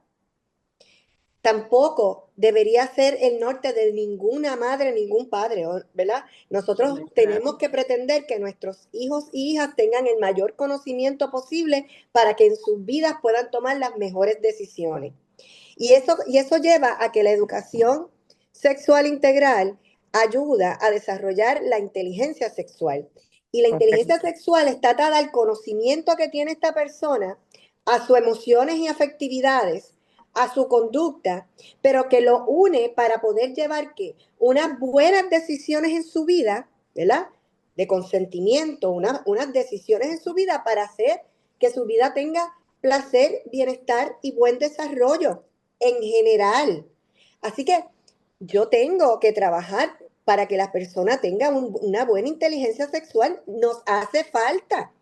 tampoco debería ser el norte de ninguna madre, ningún padre, ¿verdad? Nosotros tenemos que pretender que nuestros hijos y hijas tengan el mayor conocimiento posible para que en sus vidas puedan tomar las mejores decisiones. Y eso lleva a que la educación sexual integral ayuda a desarrollar la inteligencia sexual. Y la inteligencia sexual está atada al conocimiento que tiene esta persona, a sus emociones y afectividades, a su conducta, pero que lo une para poder llevar ¿qué? Unas buenas decisiones en su vida, ¿verdad? De consentimiento, unas decisiones en su vida para hacer que su vida tenga placer, bienestar y buen desarrollo en general. Así que yo tengo que trabajar para que la persona tenga una buena inteligencia sexual. Nos hace falta.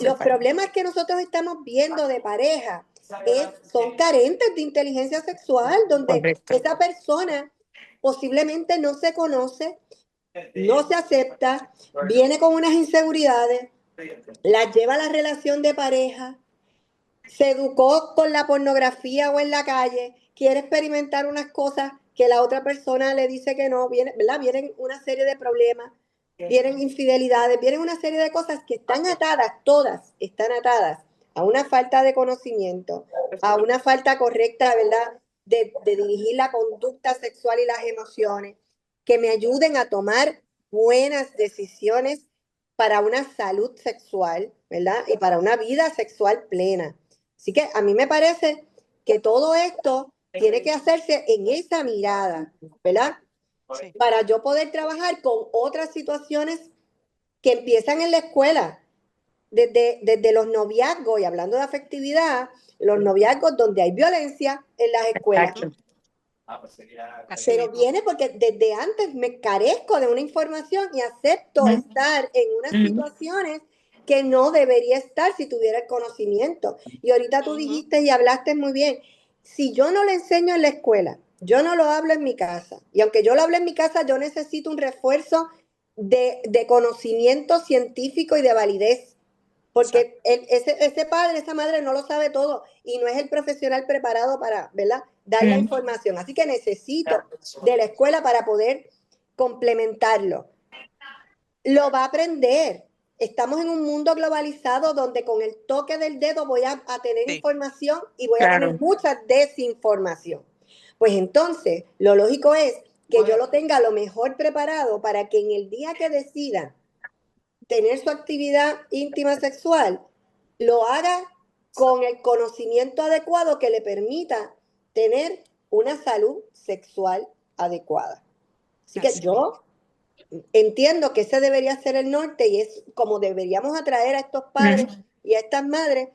Los problemas que nosotros estamos viendo de pareja son carentes de inteligencia sexual, donde Correcto. esa persona posiblemente no se conoce, no se acepta, viene con unas inseguridades, las lleva a la relación de pareja, se educó con la pornografía o en la calle, quiere experimentar unas cosas que la otra persona le dice que no, ¿verdad? Vienen una serie de problemas, vienen infidelidades, vienen una serie de cosas que están atadas, todas están atadas a una falta de conocimiento, a una falta correcta, ¿verdad? De dirigir la conducta sexual y las emociones, que me ayuden a tomar buenas decisiones para una salud sexual, ¿verdad? Y para una vida sexual plena. Así que a mí me parece que todo esto tiene que hacerse en esa mirada, ¿verdad? Sí. Para yo poder trabajar con otras situaciones que empiezan en la escuela, desde los noviazgos, y hablando de afectividad, los noviazgos donde hay violencia en las escuelas. Así Pero mismo. viene porque desde antes me carezco de una información y acepto estar en unas situaciones que no debería estar si tuviera el conocimiento. Y ahorita tú dijiste y hablaste muy bien, si yo no le enseño en la escuela, yo no lo hablo en mi casa, y aunque yo lo hable en mi casa, yo necesito un refuerzo de conocimiento científico y de validez, porque ese padre, esa madre no lo sabe todo y no es el profesional preparado para, ¿verdad?, dar la información. Así que necesito de la escuela para poder complementarlo. Lo va a aprender. Estamos en un mundo globalizado donde con el toque del dedo voy a tener información y voy a tener mucha desinformación. Pues entonces, lo lógico es que yo lo tenga lo mejor preparado para que en el día que decida tener su actividad íntima sexual, lo haga con el conocimiento adecuado que le permita tener una salud sexual adecuada. Así que yo entiendo que ese debería ser el norte y es como deberíamos atraer a estos padres y a estas madres,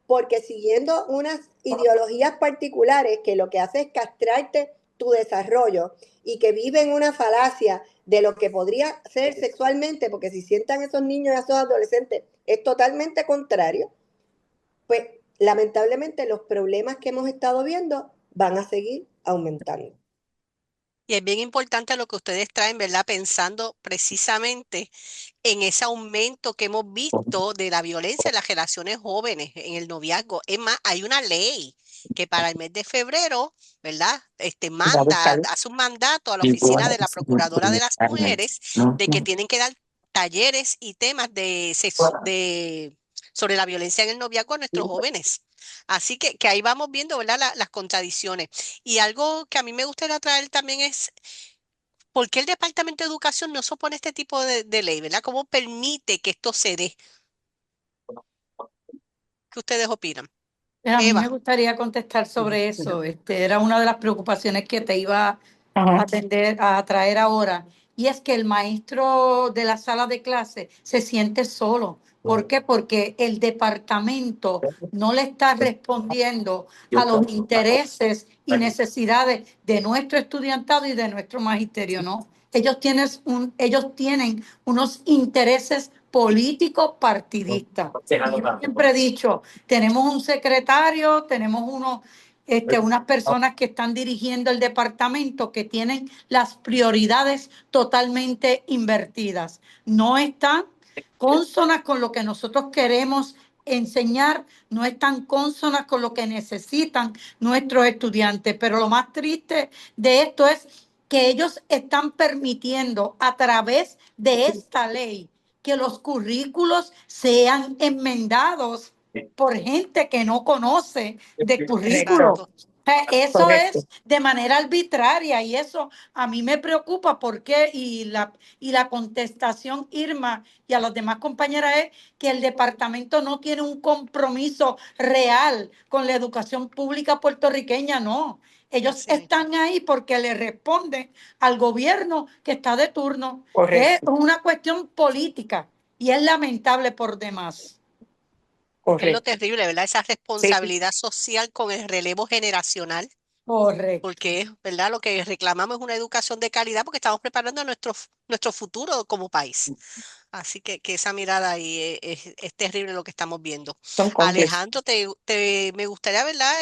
porque siguiendo unas ideologías particulares que lo que hace es castrarte tu desarrollo y que viven una falacia de lo que podría ser sexualmente, porque si sientan esos niños y esos adolescentes es totalmente contrario, pues lamentablemente los problemas que hemos estado viendo van a seguir aumentando. Y es bien importante lo que ustedes traen, ¿verdad? Pensando precisamente en ese aumento que hemos visto de la violencia en las generaciones jóvenes, en el noviazgo. Es más, hay una ley que para el mes de febrero, ¿verdad? Hace un mandato a la oficina de la Procuradora de las Mujeres de que tienen que dar talleres y temas sobre la violencia en el noviazgo a nuestros jóvenes. Así que ahí vamos viendo, ¿verdad? Las contradicciones. Y algo que a mí me gustaría traer también es, ¿por qué el Departamento de Educación no se opone a este tipo de ley, ¿verdad? ¿Cómo permite que esto se dé? ¿Qué ustedes opinan? A mí me Eva. gustaría contestar sobre eso. Era una de las preocupaciones que te iba a traer ahora. y es que el maestro de la sala de clase se siente solo. ¿Por qué? Porque el departamento no le está respondiendo a los intereses y necesidades de nuestro estudiantado y de nuestro magisterio, ¿no? Ellos tienen unos intereses políticos partidistas. Y yo siempre he dicho, tenemos un secretario, tenemos unas personas que están dirigiendo el departamento que tienen las prioridades totalmente invertidas. No están cónsonas con lo que nosotros queremos enseñar, no están cónsonas con lo que necesitan nuestros estudiantes. Pero lo más triste de esto es que ellos están permitiendo a través de esta ley que los currículos sean enmendados por gente que no conoce de currículo. Exacto. Eso es de manera arbitraria y eso a mí me preocupa porque y la contestación, Irma, y a las demás compañeras es que el departamento no tiene un compromiso real con la educación pública puertorriqueña, no. Ellos Así mismo. están ahí porque le responden al gobierno que está de turno. Es Correcto, una cuestión política y es lamentable por demás. Es lo correcto. terrible, ¿verdad? Esa Sí, responsabilidad social con el relevo generacional, Correcto. porque, ¿verdad? Lo que reclamamos es una educación de calidad porque estamos preparando nuestro futuro como país. Así que esa mirada ahí es terrible lo que estamos viendo. son cómplices. Alejandro, me gustaría, ¿verdad?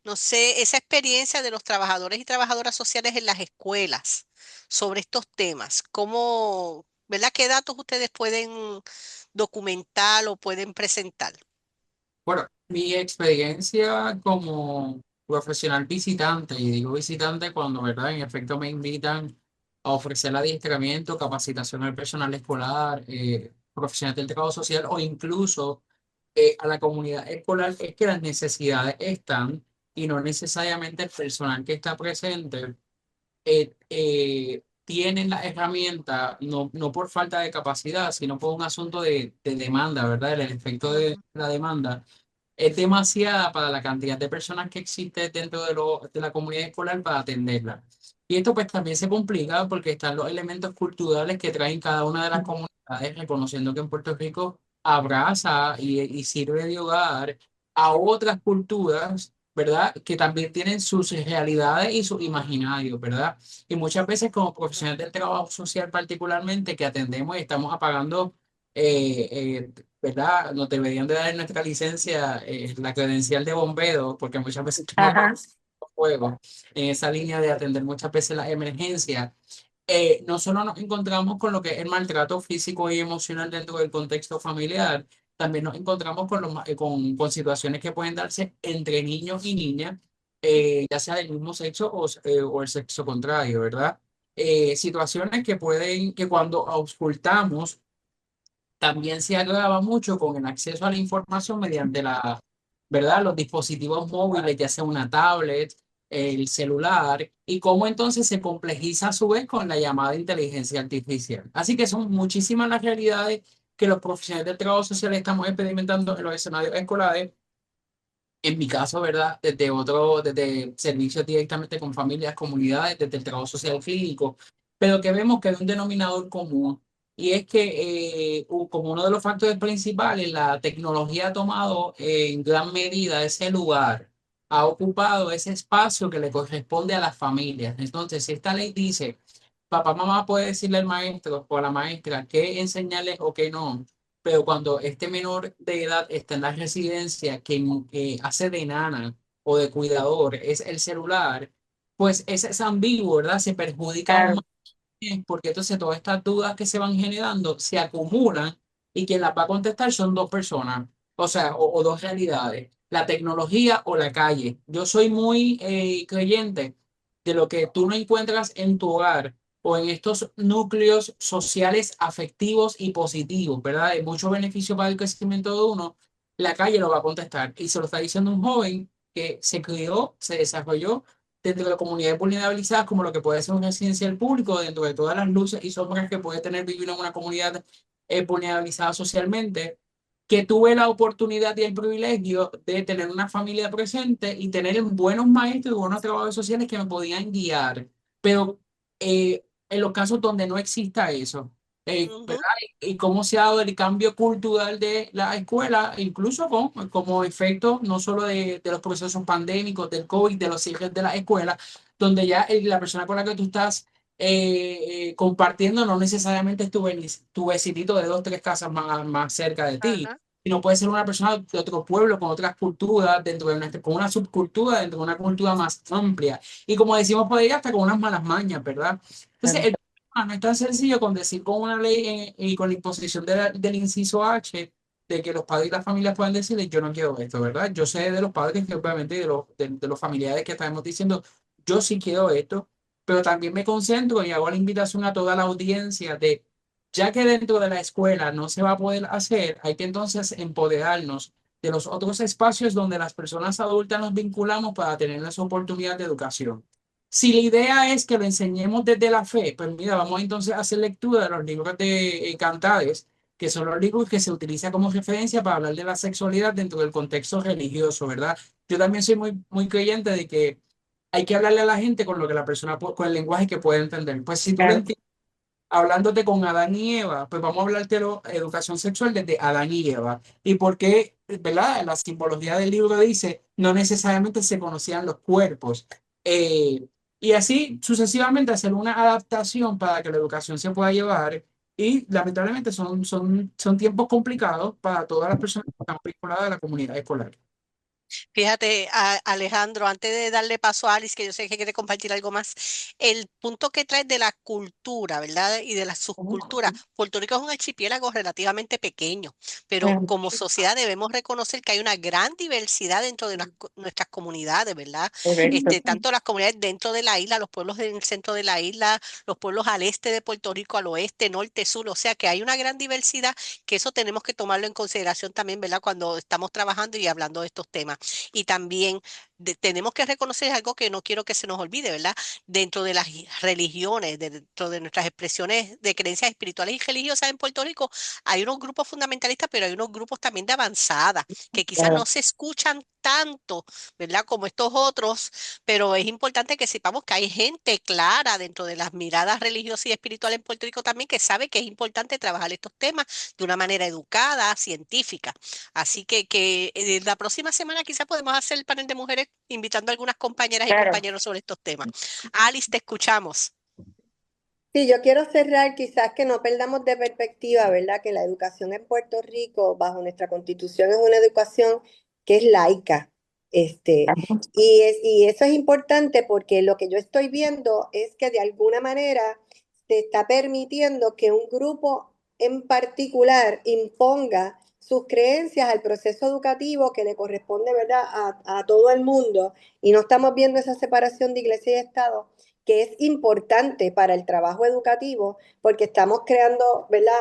No sé, esa experiencia de los trabajadores y trabajadoras sociales en las escuelas sobre estos temas. ¿Cómo, verdad? ¿Qué datos ustedes pueden documentar o pueden presentar? Bueno, mi experiencia como profesional visitante, y digo visitante cuando, ¿verdad? En efecto me invitan a ofrecer adiestramiento, capacitación al personal escolar, profesional del trabajo social o incluso a la comunidad escolar, es que las necesidades están y no necesariamente el personal que está presente tienen la herramienta, no por falta de capacidad, sino por un asunto de demanda, ¿verdad? El efecto de Ujú. la demanda es demasiada para la cantidad de personas que existe dentro de la comunidad escolar para atenderla. Y esto pues también se complica porque están los elementos culturales que traen cada una de las comunidades, reconociendo que en Puerto Rico abraza y sirve de hogar a otras culturas, ¿verdad? Que también tienen sus realidades y sus imaginarios, ¿verdad? Y muchas veces como profesionales del trabajo social particularmente que atendemos y estamos apagando ¿verdad? Nos deberían de dar en nuestra licencia la credencial de bombero, porque muchas veces estamos Ajá. apagando fuego en esa línea de atender muchas veces las emergencias. No solo nos encontramos con lo que es el maltrato físico y emocional dentro del contexto familiar, también nos encontramos con situaciones que pueden darse entre niños y niñas, ya sea del mismo sexo o el sexo contrario, ¿verdad? Situaciones que cuando auscultamos, también se agrava mucho con el acceso a la información mediante ¿verdad? Los dispositivos móviles, ya sea una tablet, el celular, y cómo entonces se complejiza a su vez con la llamada inteligencia artificial. Así que son muchísimas las realidades que los profesionales del trabajo social estamos experimentando en los escenarios escolares. En mi caso, ¿verdad? Desde servicios directamente con familias, comunidades, desde el trabajo social clínico, pero que vemos que hay un denominador común y es que como uno de los factores principales, la tecnología ha tomado en gran medida ese lugar, ha ocupado ese espacio que le corresponde a las familias. Entonces, si esta ley dice, papá, mamá puede decirle al maestro o a la maestra qué enseñarles o qué no, pero cuando este menor de edad está en la residencia, quien hace de nana o de cuidador es el celular, pues es ambiguo, ¿verdad? Se perjudica aún Claro. más porque entonces todas estas dudas que se van generando se acumulan y quien las va a contestar son dos personas, o sea, o dos realidades, la tecnología o la calle. Yo soy muy creyente de lo que tú no encuentras en tu hogar o en estos núcleos sociales afectivos y positivos, ¿verdad? Hay mucho beneficio para el crecimiento de uno, la calle lo va a contestar. Y se lo está diciendo un joven que se crió, se desarrolló dentro de comunidades vulnerabilizadas, como lo que puede ser un residencial público, dentro de todas las luces y sombras que puede tener vivir en una comunidad vulnerabilizada socialmente, que tuve la oportunidad y el privilegio de tener una familia presente y tener buenos maestros y buenos trabajadores sociales que me podían guiar. Pero en los casos donde no exista eso. Ujú. ¿Verdad? Y cómo se ha dado el cambio cultural de la escuela, incluso como efecto no solo de los procesos pandémicos, del COVID, de los cierres de la escuela, donde ya la persona con la que tú estás compartiendo no necesariamente es tu vecinito de dos, tres casas más cerca de ti, Ajá. sino puede ser una persona de otro pueblo con otras culturas, dentro de con una subcultura, dentro de una cultura más amplia. Y como decimos por ahí, hasta con unas malas mañas, ¿verdad? Entonces, Claro. no es tan sencillo con decir con una ley y con la imposición del inciso H de que los padres y las familias puedan decirle yo no quiero esto, ¿verdad? Yo sé de los padres que obviamente de los familiares que estamos diciendo yo sí quiero esto, pero también me concentro y hago la invitación a toda la audiencia de ya que dentro de la escuela no se va a poder hacer, hay que entonces empoderarnos de los otros espacios donde las personas adultas nos vinculamos para tener esa oportunidad de educación. Si la idea es que lo enseñemos desde la fe, pues mira, vamos entonces a hacer lectura de los libros de Cantares, que son los libros que se utilizan como referencia para hablar de la sexualidad dentro del contexto religioso, ¿verdad? Yo también soy muy creyente de que hay que hablarle a la gente con lo que la persona, con el lenguaje que puede entender. Pues si tú lo Claro. entiendes hablándote con Adán y Eva, pues vamos a hablarte de educación sexual desde Adán y Eva. Y por qué, ¿verdad? La simbología del libro dice, no necesariamente se conocían los cuerpos. Eh, y así sucesivamente hacer una adaptación para que la educación se pueda llevar. Y lamentablemente son tiempos complicados para todas las personas que están vinculadas a la comunidad escolar. Fíjate, Alejandro, antes de darle paso a Alice, que yo sé que quiere compartir algo más, el punto que traes de la cultura, ¿verdad? Y de la subcultura. Puerto Rico es un archipiélago relativamente pequeño, pero Claro. como sociedad debemos reconocer que hay una gran diversidad dentro de nuestras comunidades, ¿verdad? Correcto. Tanto las comunidades dentro de la isla, los pueblos en el centro de la isla, los pueblos al este de Puerto Rico, al oeste, norte, sur, o sea que hay una gran diversidad que eso tenemos que tomarlo en consideración también, ¿verdad? Cuando estamos trabajando y hablando de estos temas. Y también tenemos que reconocer algo que no quiero que se nos olvide, ¿verdad? Dentro de las religiones, dentro de nuestras expresiones de creencias espirituales y religiosas en Puerto Rico, hay unos grupos fundamentalistas, pero hay unos grupos también de avanzada, que quizás Claro. no se escuchan tanto, ¿verdad? Como estos otros, pero es importante que sepamos que hay gente clara dentro de las miradas religiosas y espirituales en Puerto Rico también que sabe que es importante trabajar estos temas de una manera educada, científica. Así que la próxima semana quizás podemos hacer el panel de mujeres invitando a algunas compañeras y Claro. compañeros sobre estos temas. Alice, te escuchamos. Sí, yo quiero cerrar, quizás que no perdamos de perspectiva, ¿verdad? Que la educación en Puerto Rico, bajo nuestra constitución, es una educación que es laica. Y eso es importante porque lo que yo estoy viendo es que de alguna manera se está permitiendo que un grupo en particular imponga sus creencias al proceso educativo que le corresponde, ¿verdad?, a todo el mundo. Y no estamos viendo esa separación de iglesia y Estado que es importante para el trabajo educativo, porque estamos creando, ¿verdad?,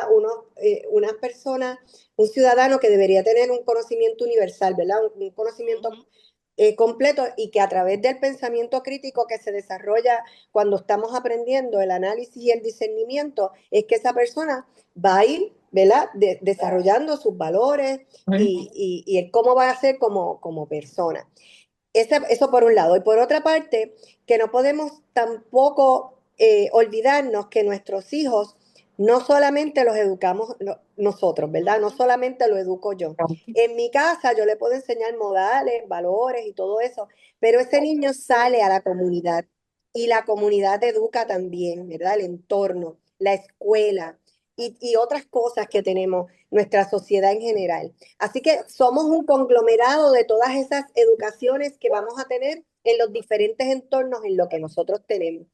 unas personas, un ciudadano que debería tener un conocimiento universal, ¿verdad?, un conocimiento Ujú. completo y que a través del pensamiento crítico que se desarrolla cuando estamos aprendiendo el análisis y el discernimiento, es que esa persona va a ir, ¿verdad?, desarrollando sus valores y el cómo va a ser como persona. Eso por un lado. Y por otra parte, que no podemos tampoco olvidarnos que nuestros hijos no solamente los educamos nosotros, ¿verdad? No Ujú. solamente lo educo yo. En mi casa yo le puedo enseñar modales, valores y todo eso, pero ese niño sale a la comunidad y la comunidad educa también, ¿verdad? El entorno, la escuela y otras cosas que tenemos, nuestra sociedad en general. Así que somos un conglomerado de todas esas educaciones que vamos a tener en los diferentes entornos en lo que nosotros tenemos.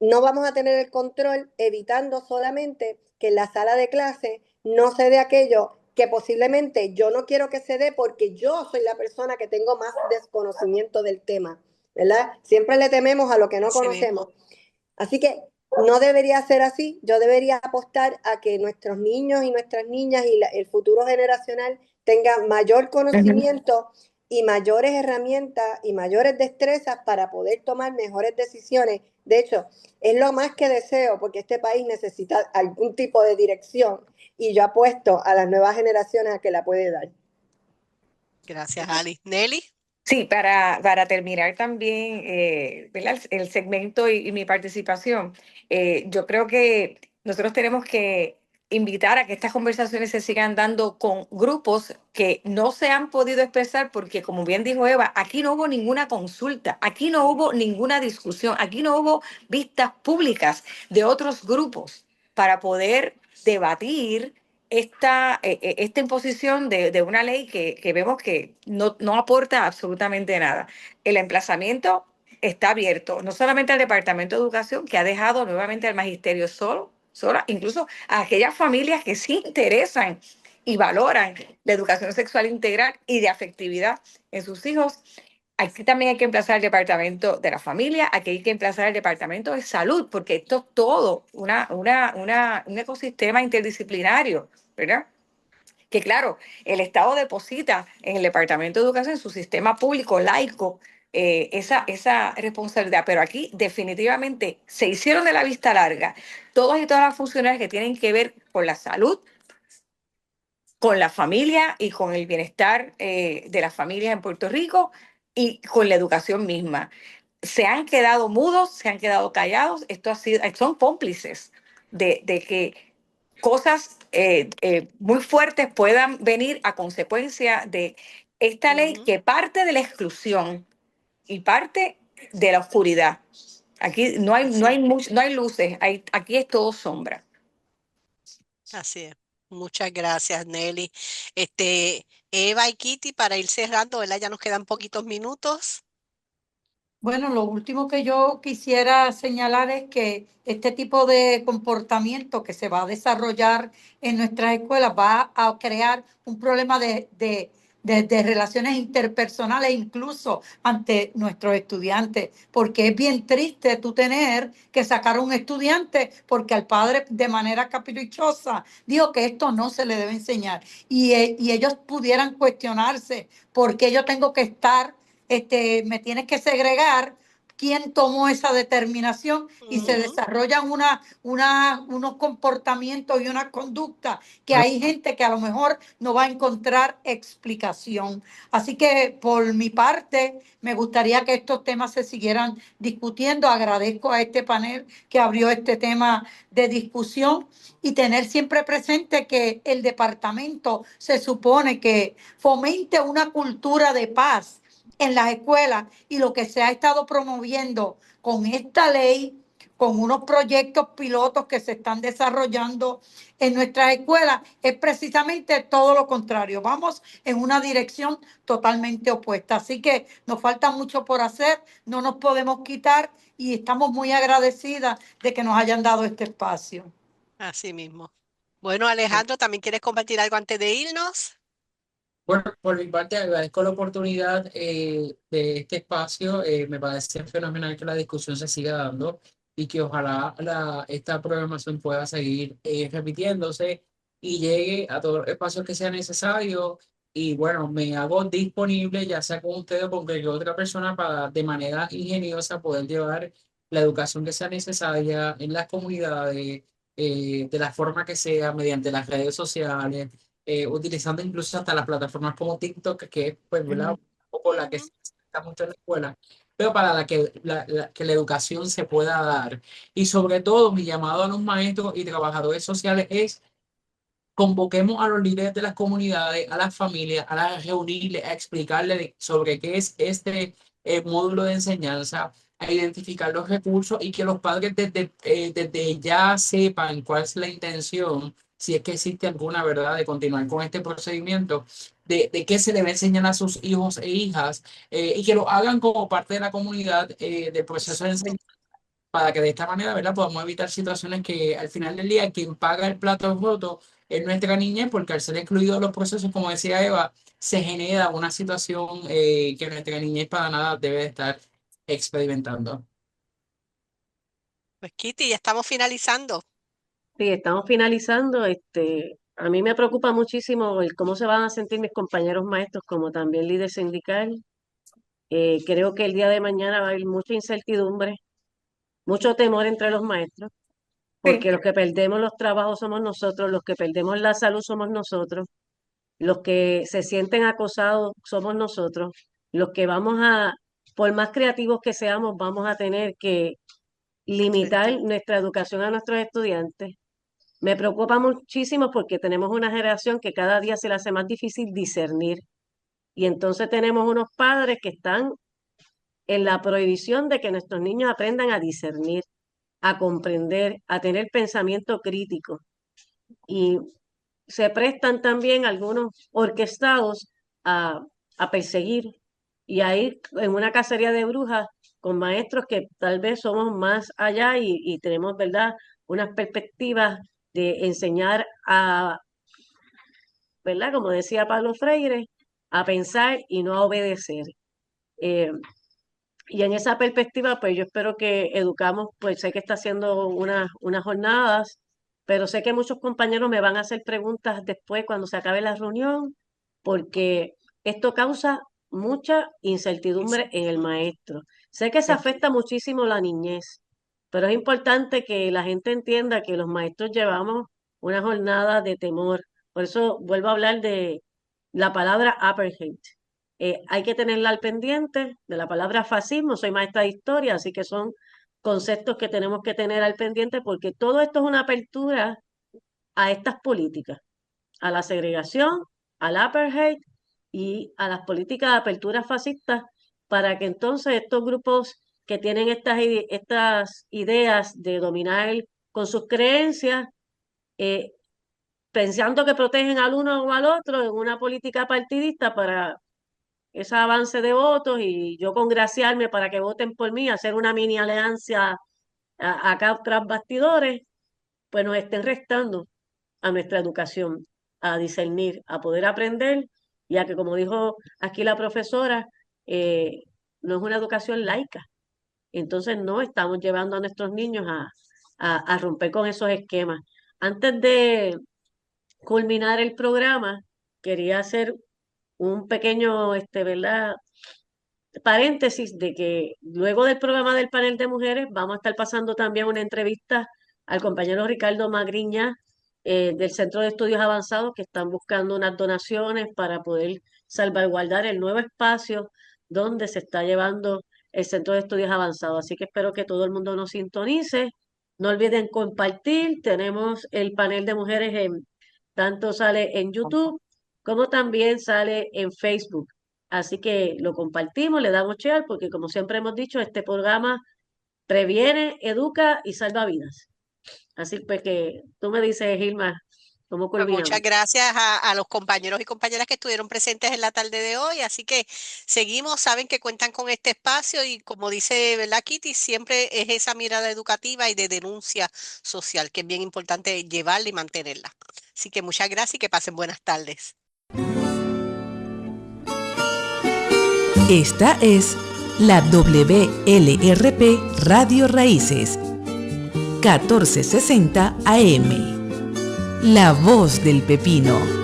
No vamos a tener el control evitando solamente que en la sala de clase no se dé aquello que posiblemente yo no quiero que se dé porque yo soy la persona que tengo más desconocimiento del tema, ¿verdad? Siempre le tememos a lo que no Así conocemos. mismo. Así que no debería ser así. Yo debería apostar a que nuestros niños y nuestras niñas y el futuro generacional tengan mayor Ujú. conocimiento y mayores herramientas y mayores destrezas para poder tomar mejores decisiones. De hecho, es lo más que deseo porque este país necesita algún tipo de dirección y yo apuesto a las nuevas generaciones a que la puede dar. Gracias, Alice. Nelly. Sí, para terminar también, ¿verdad? El segmento y mi participación, yo creo que nosotros tenemos que invitar a que estas conversaciones se sigan dando con grupos que no se han podido expresar porque, como bien dijo Eva, aquí no hubo ninguna consulta, aquí no hubo ninguna discusión, aquí no hubo vistas públicas de otros grupos para poder debatir esta imposición de una ley que vemos que no aporta absolutamente nada. El emplazamiento está abierto, no solamente al Departamento de Educación, que ha dejado nuevamente al magisterio sola, incluso a aquellas familias que sí interesan y valoran la educación sexual integral y de afectividad en sus hijos. Aquí también hay que emplazar el departamento de la familia, aquí hay que emplazar el departamento de salud, porque esto es todo un ecosistema interdisciplinario, ¿verdad? Que claro, el Estado deposita en el Departamento de Educación, en su sistema público laico, esa responsabilidad. Pero aquí definitivamente se hicieron de la vista larga todas y todas las funciones que tienen que ver con la salud, con la familia y con el bienestar de las familias en Puerto Rico y con la educación misma. Se han quedado mudos, se han quedado callados, esto ha sido, son cómplices de que cosas muy fuertes puedan venir a consecuencia de esta ley Ujú. que parte de la exclusión y parte de la oscuridad. Aquí Así es, no hay luces, aquí es todo sombra. así es. Muchas gracias, Nelly. Eva y Kitty, para ir cerrando, ¿verdad? Ya nos quedan poquitos minutos. Bueno, lo último que yo quisiera señalar es que este tipo de comportamiento que se va a desarrollar en nuestras escuelas va a crear un problema de relaciones interpersonales, incluso ante nuestros estudiantes, porque es bien triste tú tener que sacar a un estudiante porque al padre de manera caprichosa dijo que esto no se le debe enseñar y ellos pudieran cuestionarse por qué yo tengo que estar me tienes que segregar quién tomó esa determinación y se Ujú. desarrollan unos comportamientos y una conducta que hay gente que a lo mejor no va a encontrar explicación. Así que por mi parte, me gustaría que estos temas se siguieran discutiendo. Agradezco a este panel que abrió este tema de discusión y tener siempre presente que el departamento se supone que fomente una cultura de paz en las escuelas y lo que se ha estado promoviendo con esta ley, con unos proyectos pilotos que se están desarrollando en nuestras escuelas, es precisamente todo lo contrario. Vamos en una dirección totalmente opuesta. Así que nos falta mucho por hacer, no nos podemos quitar y estamos muy agradecidas de que nos hayan dado este espacio. Así mismo. Bueno, Alejandro, ¿también quieres compartir algo antes de irnos? Bueno, por mi parte, agradezco la oportunidad de este espacio. Me parece fenomenal que la discusión se siga dando y que ojalá esta programación pueda seguir repitiéndose y llegue a todos los espacios que sea necesario. Y bueno, me hago disponible, ya sea con usted o con cualquier otra persona, para de manera ingeniosa poder llevar la educación que sea necesaria en las comunidades, de la forma que sea, mediante las redes sociales, utilizando incluso hasta las plataformas como TikTok, que es pues, ¿verdad? Un poco la que Ujú. se necesita mucho en la escuela, pero para que la educación se pueda dar. Y sobre todo, mi llamado a los maestros y trabajadores sociales es: convoquemos a los líderes de las comunidades, a las familias, a reunirles, a explicarles sobre qué es este módulo de enseñanza, a identificar los recursos y que los padres desde ya sepan cuál es la intención, si es que existe alguna, ¿verdad?, de continuar con este procedimiento, de qué se debe enseñar a sus hijos e hijas, y que lo hagan como parte de la comunidad del proceso de enseñanza, para que de esta manera, ¿verdad?, podamos evitar situaciones que al final del día quien paga el plato roto es nuestra niñez, porque al ser excluido de los procesos, como decía Eva, se genera una situación que nuestra niñez para nada debe de estar experimentando. Pues Kitty, ya estamos finalizando. Sí, estamos finalizando. A mí me preocupa muchísimo el cómo se van a sentir mis compañeros maestros como también líder sindical. Creo que el día de mañana va a haber mucha incertidumbre, mucho temor entre los maestros, Sí. porque los que perdemos los trabajos somos nosotros, los que perdemos la salud somos nosotros, los que se sienten acosados somos nosotros. los que por más creativos que seamos, vamos a tener que limitar nuestra educación a nuestros estudiantes. Me preocupa muchísimo porque tenemos una generación que cada día se le hace más difícil discernir. Y entonces tenemos unos padres que están en la prohibición de que nuestros niños aprendan a discernir, a comprender, a tener pensamiento crítico. Y se prestan también algunos orquestados a perseguir y a ir en una cacería de brujas con maestros que tal vez somos más allá y tenemos, ¿verdad?, unas perspectivas de enseñar ¿verdad?, como decía Pablo Freire, a pensar y no a obedecer. Eh, y en esa perspectiva, pues yo espero que educamos, pues sé que está haciendo unas jornadas, pero sé que muchos compañeros me van a hacer preguntas después cuando se acabe la reunión, porque esto causa mucha incertidumbre en el maestro. Sé que se afecta muchísimo la niñez, pero es importante que la gente entienda que los maestros llevamos una jornada de temor. Por eso vuelvo a hablar de la palabra apartheid. Hay que tenerla al pendiente de la palabra fascismo. Soy maestra de historia, así que son conceptos que tenemos que tener al pendiente porque todo esto es una apertura a estas políticas, a la segregación, al apartheid y a las políticas de apertura fascistas para que entonces estos grupos que tienen estas ideas de dominar con sus creencias, pensando que protegen al uno o al otro en una política partidista para ese avance de votos y yo congraciarme para que voten por mí, hacer una mini alianza acá tras bastidores, pues nos estén restando a nuestra educación, a discernir, a poder aprender y a que, como dijo aquí la profesora, no es una educación laica. Entonces no estamos llevando a nuestros niños a romper con esos esquemas. Antes de culminar el programa, quería hacer un pequeño, ¿verdad?, paréntesis de que luego del programa del panel de mujeres vamos a estar pasando también una entrevista al compañero Ricardo Magriña del Centro de Estudios Avanzados que están buscando unas donaciones para poder salvaguardar el nuevo espacio donde se está llevando el Centro de Estudios Avanzados. Así que espero que todo el mundo nos sintonice. No olviden compartir. Tenemos el panel de mujeres tanto sale en YouTube como también sale en Facebook. Así que lo compartimos, le damos share, porque como siempre hemos dicho, este programa previene, educa y salva vidas. Así pues que tú me dices, Gilma, ¿cómo Pues culminamos? muchas gracias a los compañeros y compañeras que estuvieron presentes en la tarde de hoy. Así que seguimos, saben que cuentan con este espacio y como dice, ¿verdad, Kitty? Siempre es esa mirada educativa y de denuncia social, que es bien importante llevarla y mantenerla. Así que muchas gracias y que pasen buenas tardes. Esta es la WLRP Radio Raíces, 1460 AM. La voz del pepino.